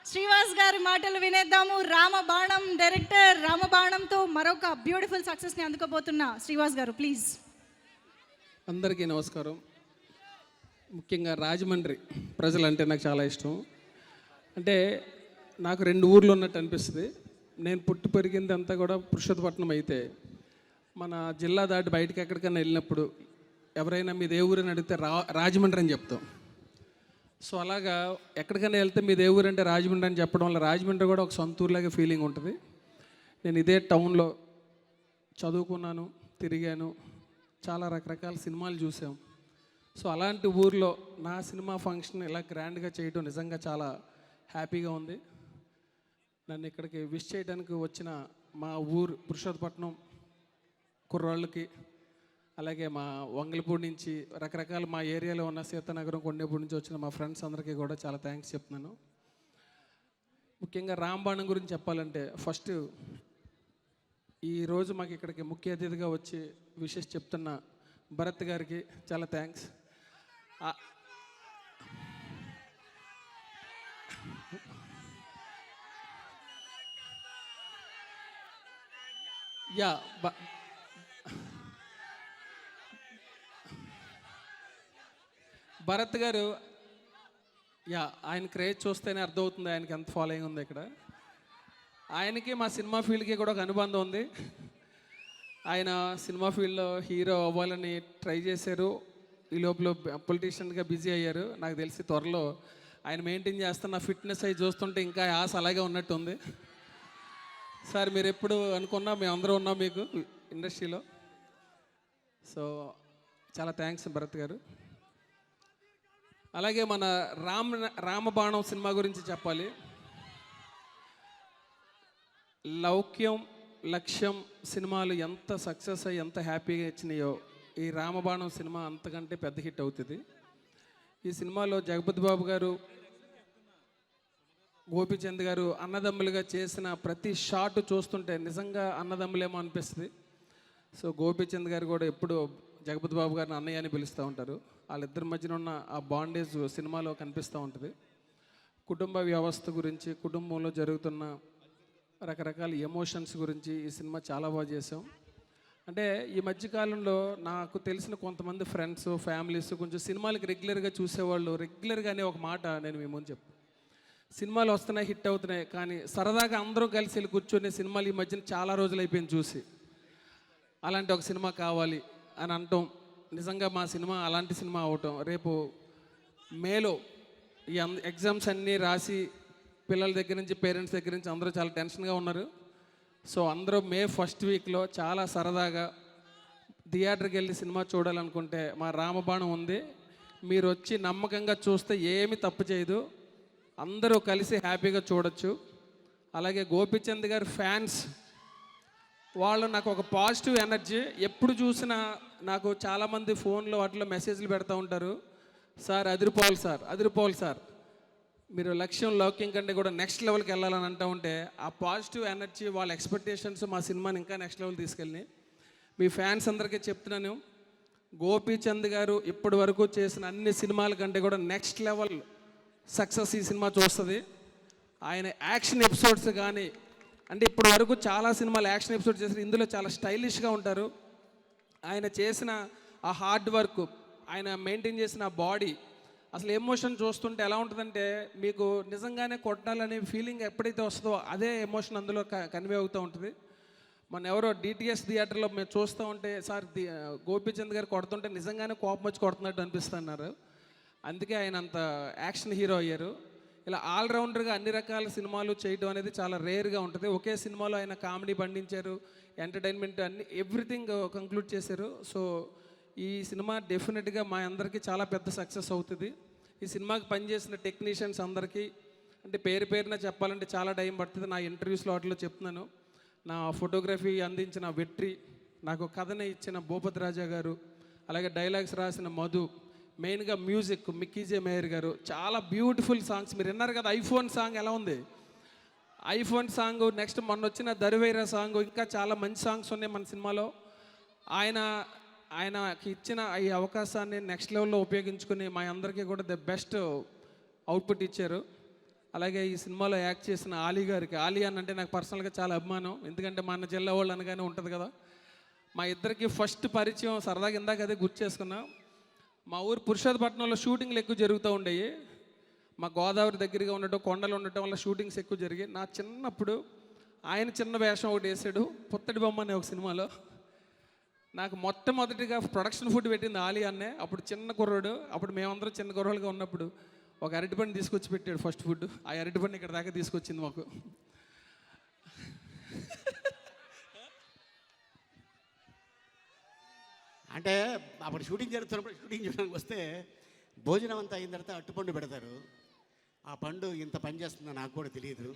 Srivas garu maatalu vineddamu. Ramabaణం director రామబాణంతో మరొక beautiful సక్సెస్ని అందుకోబోతున్న శ్రీవాస్ గారు, please. అందరికీ నమస్కారం. ముఖ్యంగా రాజమండ్రి ప్రజలంటే నాకు చాలా ఇష్టం. అంటే నాకు 2 ఊర్లు ఉన్నట్టు అనిపిస్తుంది. నేను పుట్టి పెరిగింది అంతా కూడా పురుషోత్తపట్నం అయితే, మన జిల్లా దాటి బయటకి ఎక్కడికైనా వెళ్ళినప్పుడు ఎవరైనా మీది ఏ ఊరని అడిగితే రాజమండ్రి అని చెప్తాం. సో అలాగా ఎక్కడికైనా వెళ్తే మీది ఏ ఊరు అంటే రాజమండ్రి అని చెప్పడం వల్ల రాజమండ్రి కూడా ఒక సొంత ఊర్లాగా ఫీలింగ్ ఉంటుంది. నేను ఇదే టౌన్లో చదువుకున్నాను, తిరిగాను, చాలా రకరకాల సినిమాలు చూసాం. సో అలాంటి ఊర్లో నా సినిమా ఫంక్షన్ ఇలా గ్రాండ్గా చేయడం నిజంగా చాలా హ్యాపీగా ఉంది. నన్ను ఇక్కడికి విష్ చేయడానికి వచ్చిన మా ఊరు పురుషోత్తపట్నం కుర్రాళ్ళకి, అలాగే మా వంగలపూడి నుంచి రకరకాల మా ఏరియాలో ఉన్న సీతానగరం కొండేపూడి నుంచి వచ్చిన మా ఫ్రెండ్స్ అందరికీ కూడా చాలా థ్యాంక్స్ చెప్తున్నాను. ముఖ్యంగా రాంబాణం గురించి చెప్పాలంటే ఫస్ట్ ఈరోజు మాకు ఇక్కడికి ముఖ్య అతిథిగా వచ్చి విషెస్ చెప్తున్న భరత్ గారికి చాలా థ్యాంక్స్. యా భరత్ గారు, యా ఆయన క్రేజ్ చూస్తేనే అర్థమవుతుంది ఆయనకి ఎంత ఫాలోయింగ్ ఉంది ఇక్కడ. ఆయనకి మా సినిమా ఫీల్డ్కి కూడా ఒక అనుబంధం ఉంది. ఆయన సినిమా ఫీల్డ్లో హీరో అవ్వాలని ట్రై చేశారు, ఈ లోపల పొలిటీషియన్గా బిజీ అయ్యారు. నాకు తెలిసి త్వరలో ఆయన మెయింటైన్ చేస్తున్న ఫిట్నెస్ అయి చూస్తుంటే ఇంకా ఆశ అలాగే ఉన్నట్టు ఉంది. సార్ మీరు ఎప్పుడు అనుకున్నా మేము అందరూ ఉన్నాం మీకు ఇండస్ట్రీలో. సో చాలా థ్యాంక్స్ భరత్ గారు. అలాగే మన రామబాణం సినిమా గురించి చెప్పాలి. లౌక్యం, లక్ష్యం సినిమాలు ఎంత సక్సెస్ అయ్యి ఎంత హ్యాపీగా ఇచ్చినాయో ఈ రామబాణం సినిమా అంతకంటే పెద్ద హిట్ అవుతుంది. ఈ సినిమాలో జగపతి బాబు గారు, గోపీచంద్ గారు అన్నదమ్ములుగా చేసిన ప్రతి షాట్ చూస్తుంటే నిజంగా అన్నదమ్ములేమో అనిపిస్తుంది. సో గోపీచంద్ గారు కూడా ఎప్పుడు జగపతి బాబు గారిని అన్నయ్య అని పిలుస్తూ ఉంటారు. వాళ్ళిద్దరి మధ్యన ఉన్న ఆ బాండేజ్ సినిమాలో కనిపిస్తూ ఉంటుంది. కుటుంబ వ్యవస్థ గురించి, కుటుంబంలో జరుగుతున్న రకరకాల ఎమోషన్స్ గురించి ఈ సినిమా చాలా బాగా చేసాం. అంటే ఈ మధ్యకాలంలో నాకు తెలిసిన కొంతమంది ఫ్రెండ్స్, ఫ్యామిలీస్ కొంచెం సినిమాలకి రెగ్యులర్గా చూసేవాళ్ళు రెగ్యులర్గానే ఒక మాట నేను మీ ముందు చెప్తాను. సినిమాలు వస్తున్నాయి, హిట్ అవుతున్నాయి, కానీ సరదాగా అందరూ కలిసి వెళ్ళి కూర్చొని సినిమాలు ఈ మధ్యన చాలా రోజులు అయిపోయింది చూసి, అలాంటి ఒక సినిమా కావాలి అని అంటాం. నిజంగా మా సినిమా అలాంటి సినిమా అవటం. రేపు మేలో ఈ ఎగ్జామ్స్ అన్నీ రాసి పిల్లల దగ్గర నుంచి, పేరెంట్స్ దగ్గర నుంచి అందరూ చాలా టెన్షన్గా ఉన్నారు. సో అందరూ మే ఫస్ట్ వీక్లో చాలా సరదాగా థియేటర్కి వెళ్ళి సినిమా చూడాలనుకుంటే మా రామబాణం ఉంది. మీరు వచ్చి నమ్మకంగా చూస్తే ఏమి తప్పు చేయదు, అందరూ కలిసి హ్యాపీగా చూడొచ్చు. అలాగే గోపీచంద్ గారి ఫ్యాన్స్ వాళ్ళు నాకు ఒక పాజిటివ్ ఎనర్జీ. ఎప్పుడు చూసినా నాకు చాలామంది ఫోన్లో వాటిలో మెసేజ్లు పెడతా ఉంటారు, సార్ అదిరిపోవాలి సార్, అదిరిపోవాలి సార్, మీరు లక్ష్యం లౌక్యం కంటే కూడా నెక్స్ట్ లెవెల్కి వెళ్ళాలని అంటూ ఉంటే ఆ పాజిటివ్ ఎనర్జీ, వాళ్ళ ఎక్స్పెక్టేషన్స్ మా సినిమాని ఇంకా నెక్స్ట్ లెవెల్ తీసుకెళ్ళి మీ ఫ్యాన్స్ అందరికీ చెప్తున్నాను, గోపీచంద్ గారు ఇప్పటి వరకు చేసిన అన్ని సినిమాల కంటే కూడా నెక్స్ట్ లెవెల్ సక్సెస్ ఈ సినిమా చూస్తుంది. ఆయన యాక్షన్ ఎపిసోడ్స్ కానీ, అంటే ఇప్పటి వరకు చాలా సినిమాలు యాక్షన్ ఎపిసోడ్ చేసిన, ఇందులో చాలా స్టైలిష్గా ఉంటారు. ఆయన చేసిన ఆ హార్డ్ వర్క్, ఆయన మెయింటైన్ చేసిన ఆ బాడీ, అసలు ఎమోషన్ చూస్తుంటే ఎలా ఉంటుందంటే మీకు నిజంగానే కొట్టాలనే ఫీలింగ్ ఎప్పుడైతే వస్తుందో అదే ఎమోషన్ అందులో కన్వే అవుతూ ఉంటుంది. మన ఎవరో డిటిఎస్ థియేటర్లో మేము చూస్తూ ఉంటే సార్ గోపీచంద్ గారు కొడుతుంటే నిజంగానే కోపం వచ్చి కొడుతున్నట్టు అనిపిస్తున్నారు. అందుకే ఆయన అంత యాక్షన్ హీరో అయ్యారు. ఇలా ఆల్రౌండర్గా అన్ని రకాల సినిమాలు చేయడం అనేది చాలా రేర్గా ఉంటుంది. ఒకే సినిమాలో ఆయన కామెడీ పండించారు, ఎంటర్టైన్మెంట్ అన్ని ఎవ్రీథింగ్ కంక్లూడ్ చేశారు. సో ఈ సినిమా డెఫినెట్గా మా అందరికీ చాలా పెద్ద సక్సెస్ అవుతుంది. ఈ సినిమాకి పనిచేసిన టెక్నీషియన్స్ అందరికీ, అంటే పేరు పేరున చెప్పాలంటే చాలా టైం పడుతుంది. నా ఇంటర్వ్యూస్లో వాటిలో చెప్తున్నాను. నా ఫోటోగ్రఫీ అందించిన వెట్రి, నాకు కథని ఇచ్చిన భూపతి రాజా గారు, అలాగే డైలాగ్స్ రాసిన మధు, మెయిన్గా మ్యూజిక్ మిక్కీజే మేయర్ గారు, చాలా బ్యూటిఫుల్ సాంగ్స్. మీరు విన్నారు కదా ఐఫోన్ సాంగ్ ఎలా ఉంది, ఐఫోన్ సాంగ్, నెక్స్ట్ మొన్న వచ్చిన దరివేరా సాంగ్, ఇంకా చాలా మంచి సాంగ్స్ ఉన్నాయి మన సినిమాలో. ఆయనకి ఇచ్చిన ఈ అవకాశాన్ని నెక్స్ట్ లెవెల్లో ఉపయోగించుకుని మా అందరికీ కూడా ద బెస్ట్ అవుట్పుట్ ఇచ్చారు. అలాగే ఈ సినిమాలో యాక్ట్ చేసిన ఆలీ గారికి, ఆలీ అని అంటే నాకు పర్సనల్గా చాలా అభిమానం, ఎందుకంటే మన జిల్లా వాళ్ళు అనగానే ఉంటుంది కదా. మా ఇద్దరికి ఫస్ట్ పరిచయం సరదాగా ఇందాక అదే గుర్తు చేసుకున్నాం. మా ఊరు పురుషోత్తపట్నంలో షూటింగ్లు ఎక్కువ జరుగుతూ ఉండేవి. మా గోదావరి దగ్గరగా ఉండటం, కొండలు ఉండటం వల్ల షూటింగ్స్ ఎక్కువ జరిగాయి. నా చిన్నప్పుడు ఆయన చిన్న వేషం ఒకటి వేసాడు, పుత్తడి బొమ్మ అనే ఒక సినిమాలో. నాకు మొట్టమొదటిగా ప్రొడక్షన్ ఫుడ్ పెట్టింది ఆలీ అన్నే. అప్పుడు చిన్న కుర్రాడు, అప్పుడు మేమందరం చిన్న కుర్రోళ్ళుగా ఉన్నప్పుడు ఒక అరటిపండు తీసుకొచ్చి పెట్టాడు ఫస్ట్ ఫుడ్. ఆ అరటిపండు ఇక్కడ దాకా తీసుకొచ్చింది మాకు. అంటే అప్పుడు షూటింగ్ జరుగుతున్నప్పుడు షూటింగ్ చేయడానికి వస్తే భోజనం అంతా అయిన తర్వాత అట్టుపండు పెడతారు. ఆ పండు ఇంత పని చేస్తుందో నాకు కూడా తెలియదు.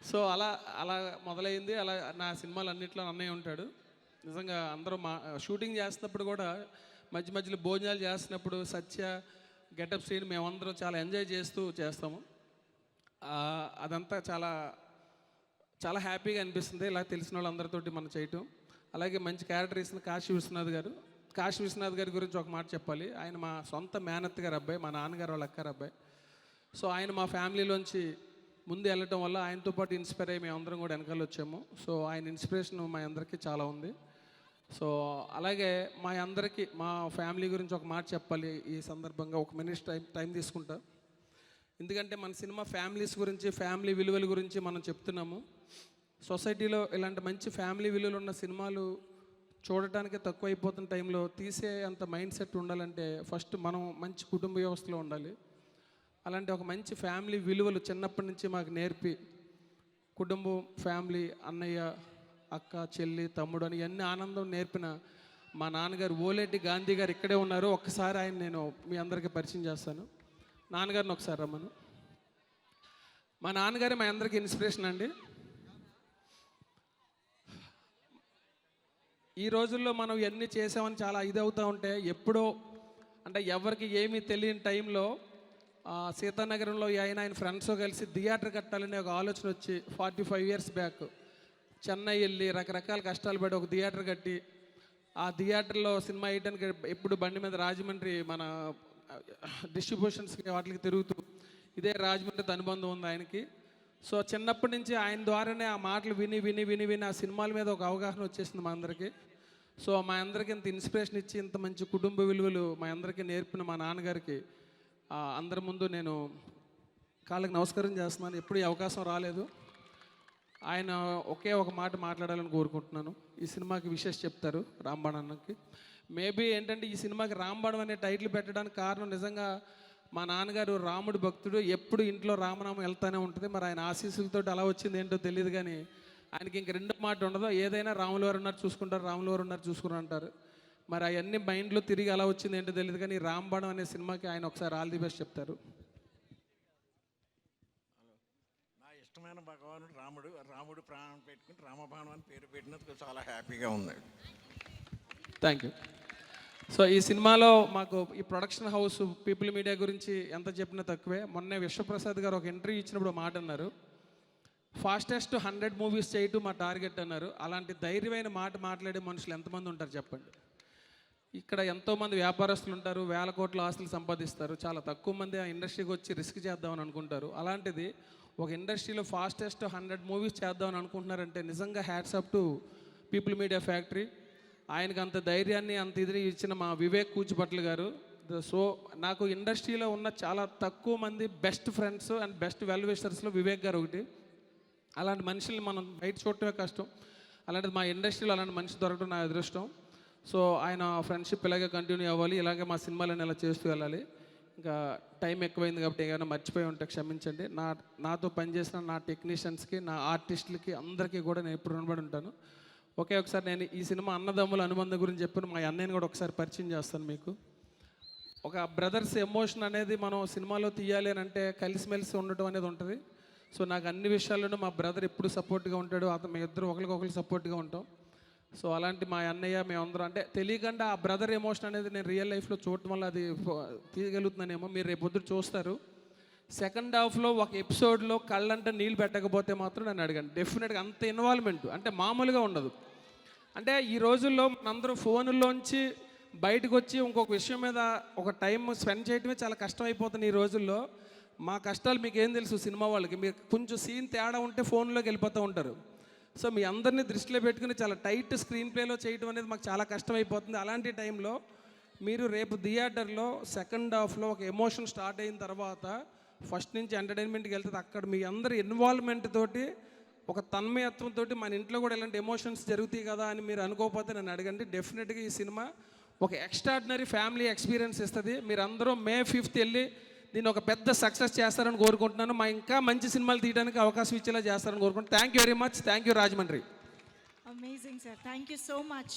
సో అలా అలా మొదలైంది. అలా నా సినిమాలు అన్నింటిలో అన్నయ్య ఉంటాడు. నిజంగా అందరూ మా షూటింగ్ చేస్తున్నప్పుడు కూడా మధ్య మధ్యలో భోజనాలు చేస్తున్నప్పుడు సత్య గెటప్ సీన్ మేమందరం చాలా ఎంజాయ్ చేస్తూ చేస్తాము. అదంతా చాలా చాలా హ్యాపీగా అనిపిస్తుంది ఇలా తెలిసిన వాళ్ళందరితోటి మనం చేయటం. అలాగే మంచి క్యారెక్టర్ ఇస్తున్న కాశీ విశ్వనాథ్ గారు. కాశీ విశ్వనాథ్ గారి గురించి ఒక మాట చెప్పాలి. ఆయన మా సొంత మేనత్ గారు అబ్బాయి, మా నాన్నగారు వాళ్ళ అక్కారు అబ్బాయి. సో ఆయన మా ఫ్యామిలీలోంచి ముందు వెళ్ళటం వల్ల ఆయనతో పాటు ఇన్స్పైర్ అయ్యి మేము అందరం కూడా వెనకాల వచ్చాము. సో ఆయన ఇన్స్పిరేషన్ మా అందరికీ చాలా ఉంది. సో అలాగే మా అందరికీ మా ఫ్యామిలీ గురించి ఒక మాట చెప్పాలి ఈ సందర్భంగా. ఒక మినిట్ టైం తీసుకుంటా. ఎందుకంటే మన సినిమా ఫ్యామిలీస్ గురించి, ఫ్యామిలీ విలువల గురించి మనం చెప్తున్నాము. సొసైటీలో ఇలాంటి మంచి ఫ్యామిలీ విలువలు ఉన్న సినిమాలు చూడటానికి తక్కువ అయిపోతున్న టైంలో తీసే అంత మైండ్ సెట్ ఉండాలంటే ఫస్ట్ మనం మంచి కుటుంబ వ్యవస్థలో ఉండాలి. అలాంటి ఒక మంచి ఫ్యామిలీ విలువలు చిన్నప్పటి నుంచి మాకు నేర్పి కుటుంబం, ఫ్యామిలీ, అన్నయ్య, అక్క, చెల్లి, తమ్ముడు అని అన్ని ఆనందం నేర్పిన మా నాన్నగారు ఓలేటి గాంధీ గారు ఇక్కడే ఉన్నారు. ఒక్కసారి ఆయన నేను మీ అందరికీ పరిచయం చేస్తాను. నాన్నగారిని ఒకసారి రమ్మను. మా నాన్నగారు మా అందరికీ ఇన్స్పిరేషన్ అండి. ఈ రోజుల్లో మనం ఎన్ని చేసామని చాలా ఇది అవుతూ ఉంటే ఎప్పుడో అంటే ఎవరికి ఏమీ తెలియని టైంలో సీతానగరంలో ఆయన ఫ్రెండ్స్తో కలిసి థియేటర్ కట్టాలనే ఒక ఆలోచన వచ్చి 45 years బ్యాక్ చెన్నై వెళ్ళి రకరకాల కష్టాలు పడి ఒక థియేటర్ కట్టి ఆ థియేటర్లో సినిమా వేయడానికి ఎప్పుడు బండి మీద రాజమండ్రి మన డిస్ట్రిబ్యూషన్స్కి వాటికి తిరుగుతూ ఇదే రాజమండ్రితో అనుబంధం ఉంది ఆయనకి. సో చిన్నప్పటి నుంచి ఆయన ద్వారానే ఆ మాటలు విని విని విని విని ఆ సినిమాల మీద ఒక అవగాహన వచ్చేసింది మా అందరికీ. సో మా అందరికీ ఇంత ఇన్స్పిరేషన్ ఇచ్చి ఇంత మంచి కుటుంబ విలువలు మా అందరికీ నేర్పిన మా నాన్నగారికి అందరి ముందు నేను కాళ్ళకి నమస్కారం చేస్తున్నాను. ఎప్పుడు ఈ అవకాశం రాలేదు. ఆయన ఒకే ఒక మాట మాట్లాడాలని కోరుకుంటున్నాను. ఈ సినిమాకి విశేష చెప్తారు రాంబాణ్ అన్నకి. మేబీ ఏంటంటే ఈ సినిమాకి రాంబాణం అనే టైటిల్ పెట్టడానికి కారణం నిజంగా మా నాన్నగారు రాముడి భక్తుడు. ఎప్పుడు ఇంట్లో రామనామం వెళ్తూనే ఉంటుంది. మరి ఆయన ఆశీస్సులతో అలా వచ్చింది ఏంటో తెలియదు, కానీ ఆయనకి ఇంక రెండో మాట ఉండదు. ఏదైనా రాముల వారు ఉన్నారు చూసుకుంటారు, రాముల వారు ఉన్నారు చూసుకుని అంటారు. మరి అవన్నీ మైండ్లో తిరిగి అలా వచ్చింది ఏంటో తెలియదు, కానీ రాంబాణం అనే సినిమాకి ఆయన ఒకసారి ఆల్ ది బెస్ట్ చెప్తారు. నా ఇష్టమైన భగవానుడు రాముడు ప్రాణం పెట్టుకుని రామబాణం అని పేరు పెట్టినందుకు చాలా హ్యాపీగా ఉంది. Thank you. సో ఈ సినిమాలో మాకు ఈ ప్రొడక్షన్ హౌస్ పీపుల్ మీడియా గురించి ఎంత చెప్పినా తక్కువే. మొన్నే విశ్వప్రసాద్ గారు ఒక ఇంటర్వ్యూ ఇచ్చినప్పుడు మాట అన్నారు, ఫాస్టెస్ట్ 100 movies చేయటం మా టార్గెట్ అన్నారు. అలాంటి ధైర్యమైన మాట మాట్లాడే మనుషులు ఎంతమంది ఉంటారు చెప్పండి. ఇక్కడ ఎంతోమంది వ్యాపారస్తులు ఉంటారు, వేల కోట్ల ఆస్తులు సంపాదిస్తారు. చాలా తక్కువ మంది ఆ ఇండస్ట్రీకి వచ్చి రిస్క్ చేద్దామని అనుకుంటారు. అలాంటిది ఒక ఇండస్ట్రీలో ఫాస్టెస్ట్ 100 movies చేద్దామని అనుకుంటున్నారంటే నిజంగా hats up to people Media factory. ఆయనకు అంత ధైర్యాన్ని అంత ఇది ఇచ్చిన మా వివేక్ కూచిపట్ల గారు. సో నాకు ఇండస్ట్రీలో ఉన్న చాలా తక్కువ మంది బెస్ట్ ఫ్రెండ్స్ అండ్ బెస్ట్ వెల్ విషర్స్లో వివేక్ గారు ఒకటి. అలాంటి మనుషుల్ని మనం బయట చూడటమే కష్టం. అలాంటిది మా ఇండస్ట్రీలో అలాంటి మనిషి దొరకడం నా అదృష్టం. సో ఆయన ఫ్రెండ్షిప్ ఇలాగే కంటిన్యూ అవ్వాలి, ఇలాగే మా సినిమాలను ఇలా చేస్తూ వెళ్ళాలి. ఇంకా టైం ఎక్కువైంది కాబట్టి ఏమైనా మర్చిపోయి ఉంటే క్షమించండి. నాతో పనిచేసిన నా టెక్నీషియన్స్కి, నా ఆర్టిస్టులకి అందరికీ కూడా నేను ఎప్పుడు రుణపడి ఉంటాను. ఒకసారి నేను ఈ సినిమా అన్నదమ్ముల అనుబంధం గురించి చెప్పిన మా అన్నయ్యని కూడా ఒకసారి పరిచయం చేస్తాను మీకు. ఒక బ్రదర్స్ ఎమోషన్ అనేది మనం సినిమాలో తీయాలి అని అంటే కలిసిమెలిసి ఉండటం అనేది ఉంటుంది. సో నాకు అన్ని విషయాల్లోనూ మా బ్రదర్ ఎప్పుడు సపోర్ట్గా ఉంటాడు. మేము ఇద్దరు ఒకరికొకరు సపోర్ట్గా ఉంటాం. సో అలాంటి మా అన్నయ్య మేమందరం అంటే తెలియకుండా ఆ బ్రదర్ ఎమోషన్ అనేది నేను రియల్ లైఫ్లో చూడటం వల్ల అది తీయగలుగుతున్నానేమో. మీరు రేపు పొద్దుట చూస్తారు. సెకండ్ హాఫ్లో ఒక ఎపిసోడ్లో కళ్ళంటే నీళ్ళు పెట్టకపోతే మాత్రం నన్ను అడగండి. డెఫినెట్గా అంత ఇన్వాల్వ్మెంట్ అంటే మామూలుగా ఉండదు. అంటే ఈ రోజుల్లో మనందరూ ఫోన్లోంచి బయటకు వచ్చి ఇంకొక విషయం మీద ఒక టైం స్పెండ్ చేయడమే చాలా కష్టం అయిపోతుంది ఈ రోజుల్లో. మా కష్టాలు మీకు ఏం తెలుసు సినిమా వాళ్ళకి. మీరు కొంచెం సీన్ తేడా ఉంటే ఫోన్లోకి వెళ్ళిపోతూ ఉంటారు. సో మీ అందరినీ దృష్టిలో పెట్టుకుని చాలా టైట్ స్క్రీన్ ప్లేలో చేయడం అనేది మాకు చాలా కష్టం అయిపోతుంది. అలాంటి టైంలో మీరు రేపు థియేటర్లో సెకండ్ హాఫ్లో ఒక ఎమోషన్ స్టార్ట్ అయిన తర్వాత ఫస్ట్ నుంచి ఎంటర్టైన్మెంట్కి వెళ్తుంది. అక్కడ మీ అందరి ఇన్వాల్వ్మెంట్ తోటి ఒక తన్మయత్వంతో మన ఇంట్లో కూడా ఇలాంటి ఎమోషన్స్ జరుగుతాయి కదా అని మీరు అనుకోకపోతే నన్ను అడగండి. డెఫినెట్గా ఈ సినిమా ఒక ఎక్స్ట్రాడినరీ ఫ్యామిలీ ఎక్స్పీరియన్స్ ఇస్తుంది. మీరు అందరూ May 5th వెళ్ళి దీన్ని ఒక పెద్ద సక్సెస్ చేస్తారని కోరుకుంటున్నాను. మా ఇంకా మంచి సినిమాలు తీయడానికి అవకాశం ఇచ్చేలా చేస్తారని కోరుకుంటున్నాను. Thank you very much. Thank you Rajahmundry. Amazing sir, thank you so much.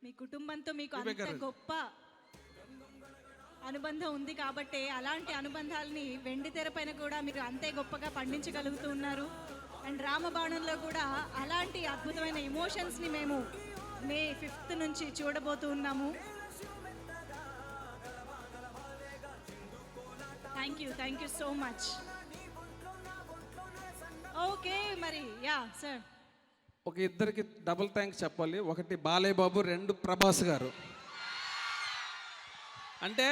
మీ కుటుంబంతో మీకు అంత గొప్ప అనుబంధం ఉంది కాబట్టి అలాంటి అనుబంధాలని వెండి తెర పైన కూడా మీరు అంతే గొప్పగా పండించగలుగుతూ ఉన్నారు. అండ్ రామబాణంలో కూడా అలాంటి అద్భుతమైన ఎమోషన్స్ని మేము May 5th నుంచి చూడబోతూ ఉన్నాము. Thank you so much. Okay మరి యా సార్. ఒక ఇద్దరికి డబుల్ థ్యాంక్స్ చెప్పాలి. ఒకటి బాలయ్య బాబు, రెండు ప్రభాస్ గారు. అంటే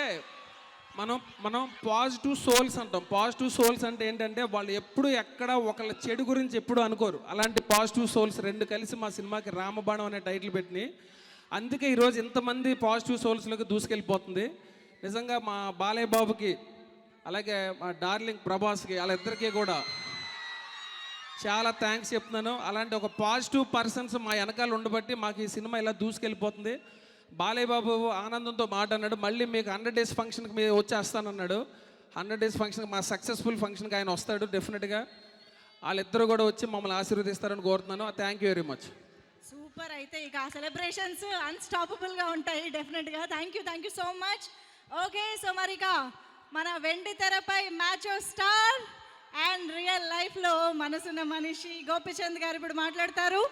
మనం పాజిటివ్ సోల్స్ అంటాం. పాజిటివ్ సోల్స్ అంటే ఏంటంటే వాళ్ళు ఎప్పుడు ఎక్కడ ఒకళ్ళ చెడు గురించి ఎప్పుడు అనుకోరు. అలాంటి పాజిటివ్ సోల్స్ రెండు కలిసి మా సినిమాకి రామబాణం అనే టైటిల్ పెట్టినాయి. అందుకే ఈరోజు ఇంతమంది పాజిటివ్ సోల్స్లోకి దూసుకెళ్ళిపోతుంది. నిజంగా మా బాలయ్య బాబుకి అలాగే మా డార్లింగ్ ప్రభాస్కి వాళ్ళిద్దరికీ కూడా చాలా థ్యాంక్స్ చెప్తున్నాను. అలాంటి ఒక పాజిటివ్ పర్సన్స్ మా వెనకాల ఉండబట్టి మాకు ఈ సినిమా ఇలా దూసుకెళ్ళిపోతుంది. బాలయ్య బాబు ఆనందంతో మాట అన్నాడు, మళ్ళీ మీకు 100 days ఫంక్షన్కి మీరు వచ్చేస్తానన్నాడు. 100 days ఫంక్షన్కి మా సక్సెస్ఫుల్ ఫంక్షన్కి ఆయన వస్తాడు డెఫినెట్గా. వాళ్ళిద్దరూ కూడా వచ్చి మమ్మల్ని ఆశీర్వదిస్తారని కోరుతున్నాను. Thank you very much. Super. అయితే ఇక ఆ సెలబ్రేషన్స్ అన్స్టాపబుల్గా ఉంటాయి డెఫినెట్గా. Thank you so much. Okay, so మరి ఇక మన వెండి తెరపై మ్యాచ్ స్టార్ అండ్ రియల్ లైఫ్లో మనసున్న మనిషి గోపిచంద్ గారు ఇప్పుడు మాట్లాడతారు.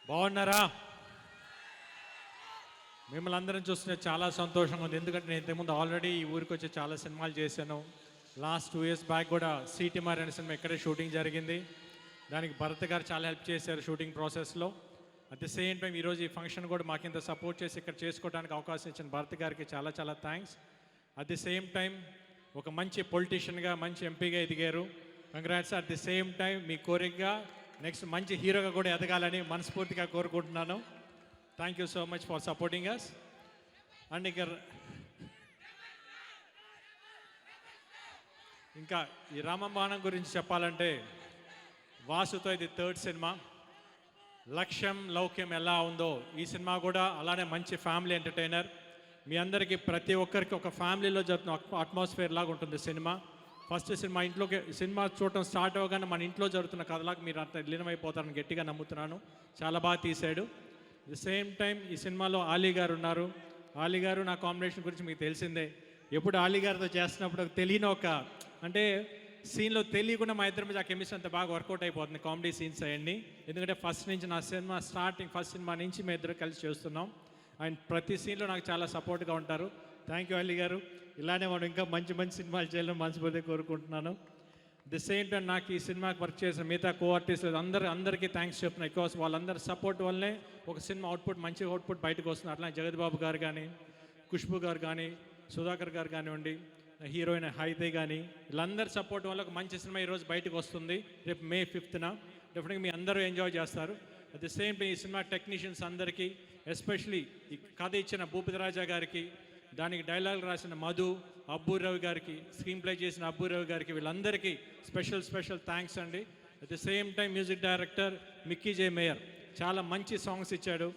బాగున్నారా? మిమ్మల్ని అందరం చూస్తుంటే చాలా సంతోషంగా ఉంది. ఎందుకంటే నేను ఇంతకుముందు ఆల్రెడీ ఈ ఊరికి వచ్చి చాలా సినిమాలు చేశాను. లాస్ట్ 2 years బ్యాక్ కూడా సిటీమార్ అనే సినిమా ఇక్కడే షూటింగ్ జరిగింది. దానికి భరత్ గారు చాలా హెల్ప్ చేశారు షూటింగ్ ప్రాసెస్లో. అట్ ది సేమ్ టైం ఈరోజు ఈ ఫంక్షన్ కూడా మాకు ఇంత సపోర్ట్ చేసి ఇక్కడ చేసుకోవడానికి అవకాశం ఇచ్చిన భరత్ గారికి చాలా చాలా thanks. At the same time ఒక మంచి పొలిటీషియన్గా మంచి ఎంపీగా ఎదిగారు. Congrats. At the same time మీ కోరికగా నెక్స్ట్ మంచి హీరోగా కూడా ఎదగాలని మనస్ఫూర్తిగా కోరుకుంటున్నాను. Thank you so much for supporting us. And ఇంకా ఈ రామబాణం గురించి చెప్పాలంటే వాసుతో ఇది 3rd సినిమా. లక్ష్యం లౌక్యం ఎలా ఉందో ఈ సినిమా కూడా అలానే మంచి ఫ్యామిలీ ఎంటర్టైనర్. మీ అందరికీ ప్రతి ఒక్కరికి ఒక ఫ్యామిలీలో జరుగుతున్న అట్మాస్ఫియర్ లాగా ఉంటుంది సినిమా. ఫస్ట్ సినిమా ఇంట్లోకి సినిమా చూడటం స్టార్ట్ అవ్వగానే మన ఇంట్లో జరుగుతున్న కథలాగా మీరు అంత లీనమైపోతారని గట్టిగా నమ్ముతున్నాను. చాలా బాగా తీశాడు. ది సేమ్ టైం ఈ సినిమాలో ఆలీ గారు ఉన్నారు. ఆలీ గారు నా కాంబినేషన్ గురించి మీకు తెలిసిందే. ఎప్పుడు ఆలీ గారితో చేస్తున్నప్పుడు తెలియని ఒక అంటే సీన్లో తెలియకుండా మా ఇద్దరి మీద ఆ కెమిస్ట్రీ అంత బాగా వర్కౌట్ అయిపోతుంది. కామెడీ సీన్స్ అవన్నీ. ఎందుకంటే ఫస్ట్ నుంచి నా సినిమా ఫస్ట్ సినిమా నుంచి మేము ఇద్దరు కలిసి చేస్తున్నాం. అండ్ ప్రతి సీన్లో నాకు చాలా సపోర్ట్గా ఉంటారు. థ్యాంక్ యూ ఆలీ గారు. ఇలానే మనం ఇంకా మంచి మంచి సినిమాలు చేయాలని మనస్ఫూర్తిగా కోరుకుంటున్నాను. ది సేమ్ టైం నాకు ఈ సినిమాకి వర్క్ చేసిన మిగతా కో-ఆర్టిస్టులు అందరికీ థ్యాంక్స్ చెప్తున్నాను. బికాస్ వాళ్ళందరి సపోర్ట్ వల్లనే ఒక సినిమా మంచి అవుట్పుట్ బయటకు వస్తుంది. అట్లా జగత్ బాబు గారు కానీ, ఖుష్బు గారు కానీ, సుధాకర్ గారు కానివ్వండి, హీరోయిన్ హైతే కానీ, వీళ్ళందరి సపోర్ట్ వల్ల ఒక మంచి సినిమా ఈరోజు బయటకు వస్తుంది. రేపు May 5th డెఫినెట్గా మీ అందరూ ఎంజాయ్ చేస్తారు. అట్ ది సేమ్ టైం ఈ సినిమా టెక్నీషియన్స్ అందరికీ, ఎస్పెషలీ ఈ కథ ఇచ్చిన భూపతి రాజా గారికి, దానికి డైలాగ్ రాసిన మధు, అబ్బూరావు గారికి, స్క్రీన్ ప్లే చేసిన అబ్బూరావు గారికి, వీళ్ళందరికీ స్పెషల్ థ్యాంక్స్ అండి. At the same time music director Mickey J mayor చాలా మంచి సాంగ్స్ ఇచ్చాడు.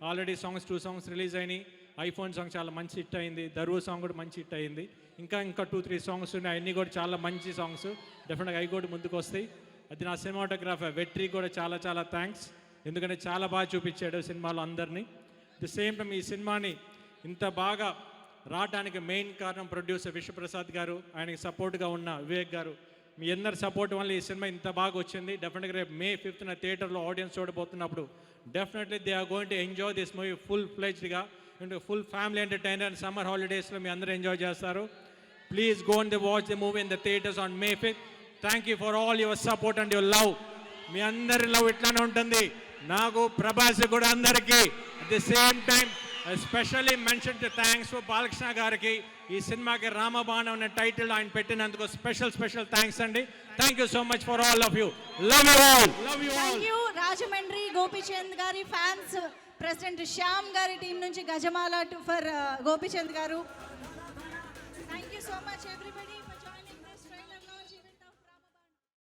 ఆల్రెడీ 2 songs రిలీజ్ అయినాయి. ఐఫోన్ సాంగ్ చాలా మంచి హిట్ అయింది. దరువు సాంగ్ కూడా మంచి హిట్ అయింది. ఇంకా 2-3 songs ఉన్నాయి. అన్నీ కూడా చాలా మంచి సాంగ్స్. డెఫినెట్గా అవి కూడా ముందుకు వస్తాయి. అది నా సినిమాటోగ్రాఫర్ వెట్రీ కూడా చాలా థ్యాంక్స్. ఎందుకంటే చాలా బాగా చూపించాడు సినిమాలో అందరినీ. ది సేమ్ టైం ఈ సినిమాని ఇంత బాగా రావడానికి మెయిన్ కారణం ప్రొడ్యూసర్ విశ్వప్రసాద్ గారు, ఆయనకి సపోర్ట్గా ఉన్న వివేక్ గారు. మీ అందరి సపోర్ట్ వల్ల ఈ సినిమా ఇంత బాగా వచ్చింది. డెఫినెట్గా రేపు May 5th థియేటర్లో ఆడియన్స్ చూడబోతున్నప్పుడు definitely they are going to enjoy this movie full ఫ్లెజ్డ్గా. Full family entertainer. సమ్మర్ హాలిడేస్లో మీ అందరూ ఎంజాయ్ చేస్తారు. Please go and watch the movie in the theatres on May 5th. Thank you for all your support and your love. మీ అందరి love ఇట్లానే ఉంటుంది. నాకు ప్రభాస్ కూడా అందరికీ. At the same time especially mention to thanks for Balakrishna గారికి. ఈ సినిమాకి రామబాణం అనే టైటిల్ ఆయన పెట్టినందుకు స్పెషల్ థ్యాంక్స్ అండి. Thank you so much for all of you. Love you all. Thank you. Rajahmundry Gopichand గారి ఫ్యాన్స్ ప్రెసిడెంట్ శ్యామ్ గారి టీం నుంచి గజమాల ఫర్ గోపిచంద్ గారు. Thank you so much everybody.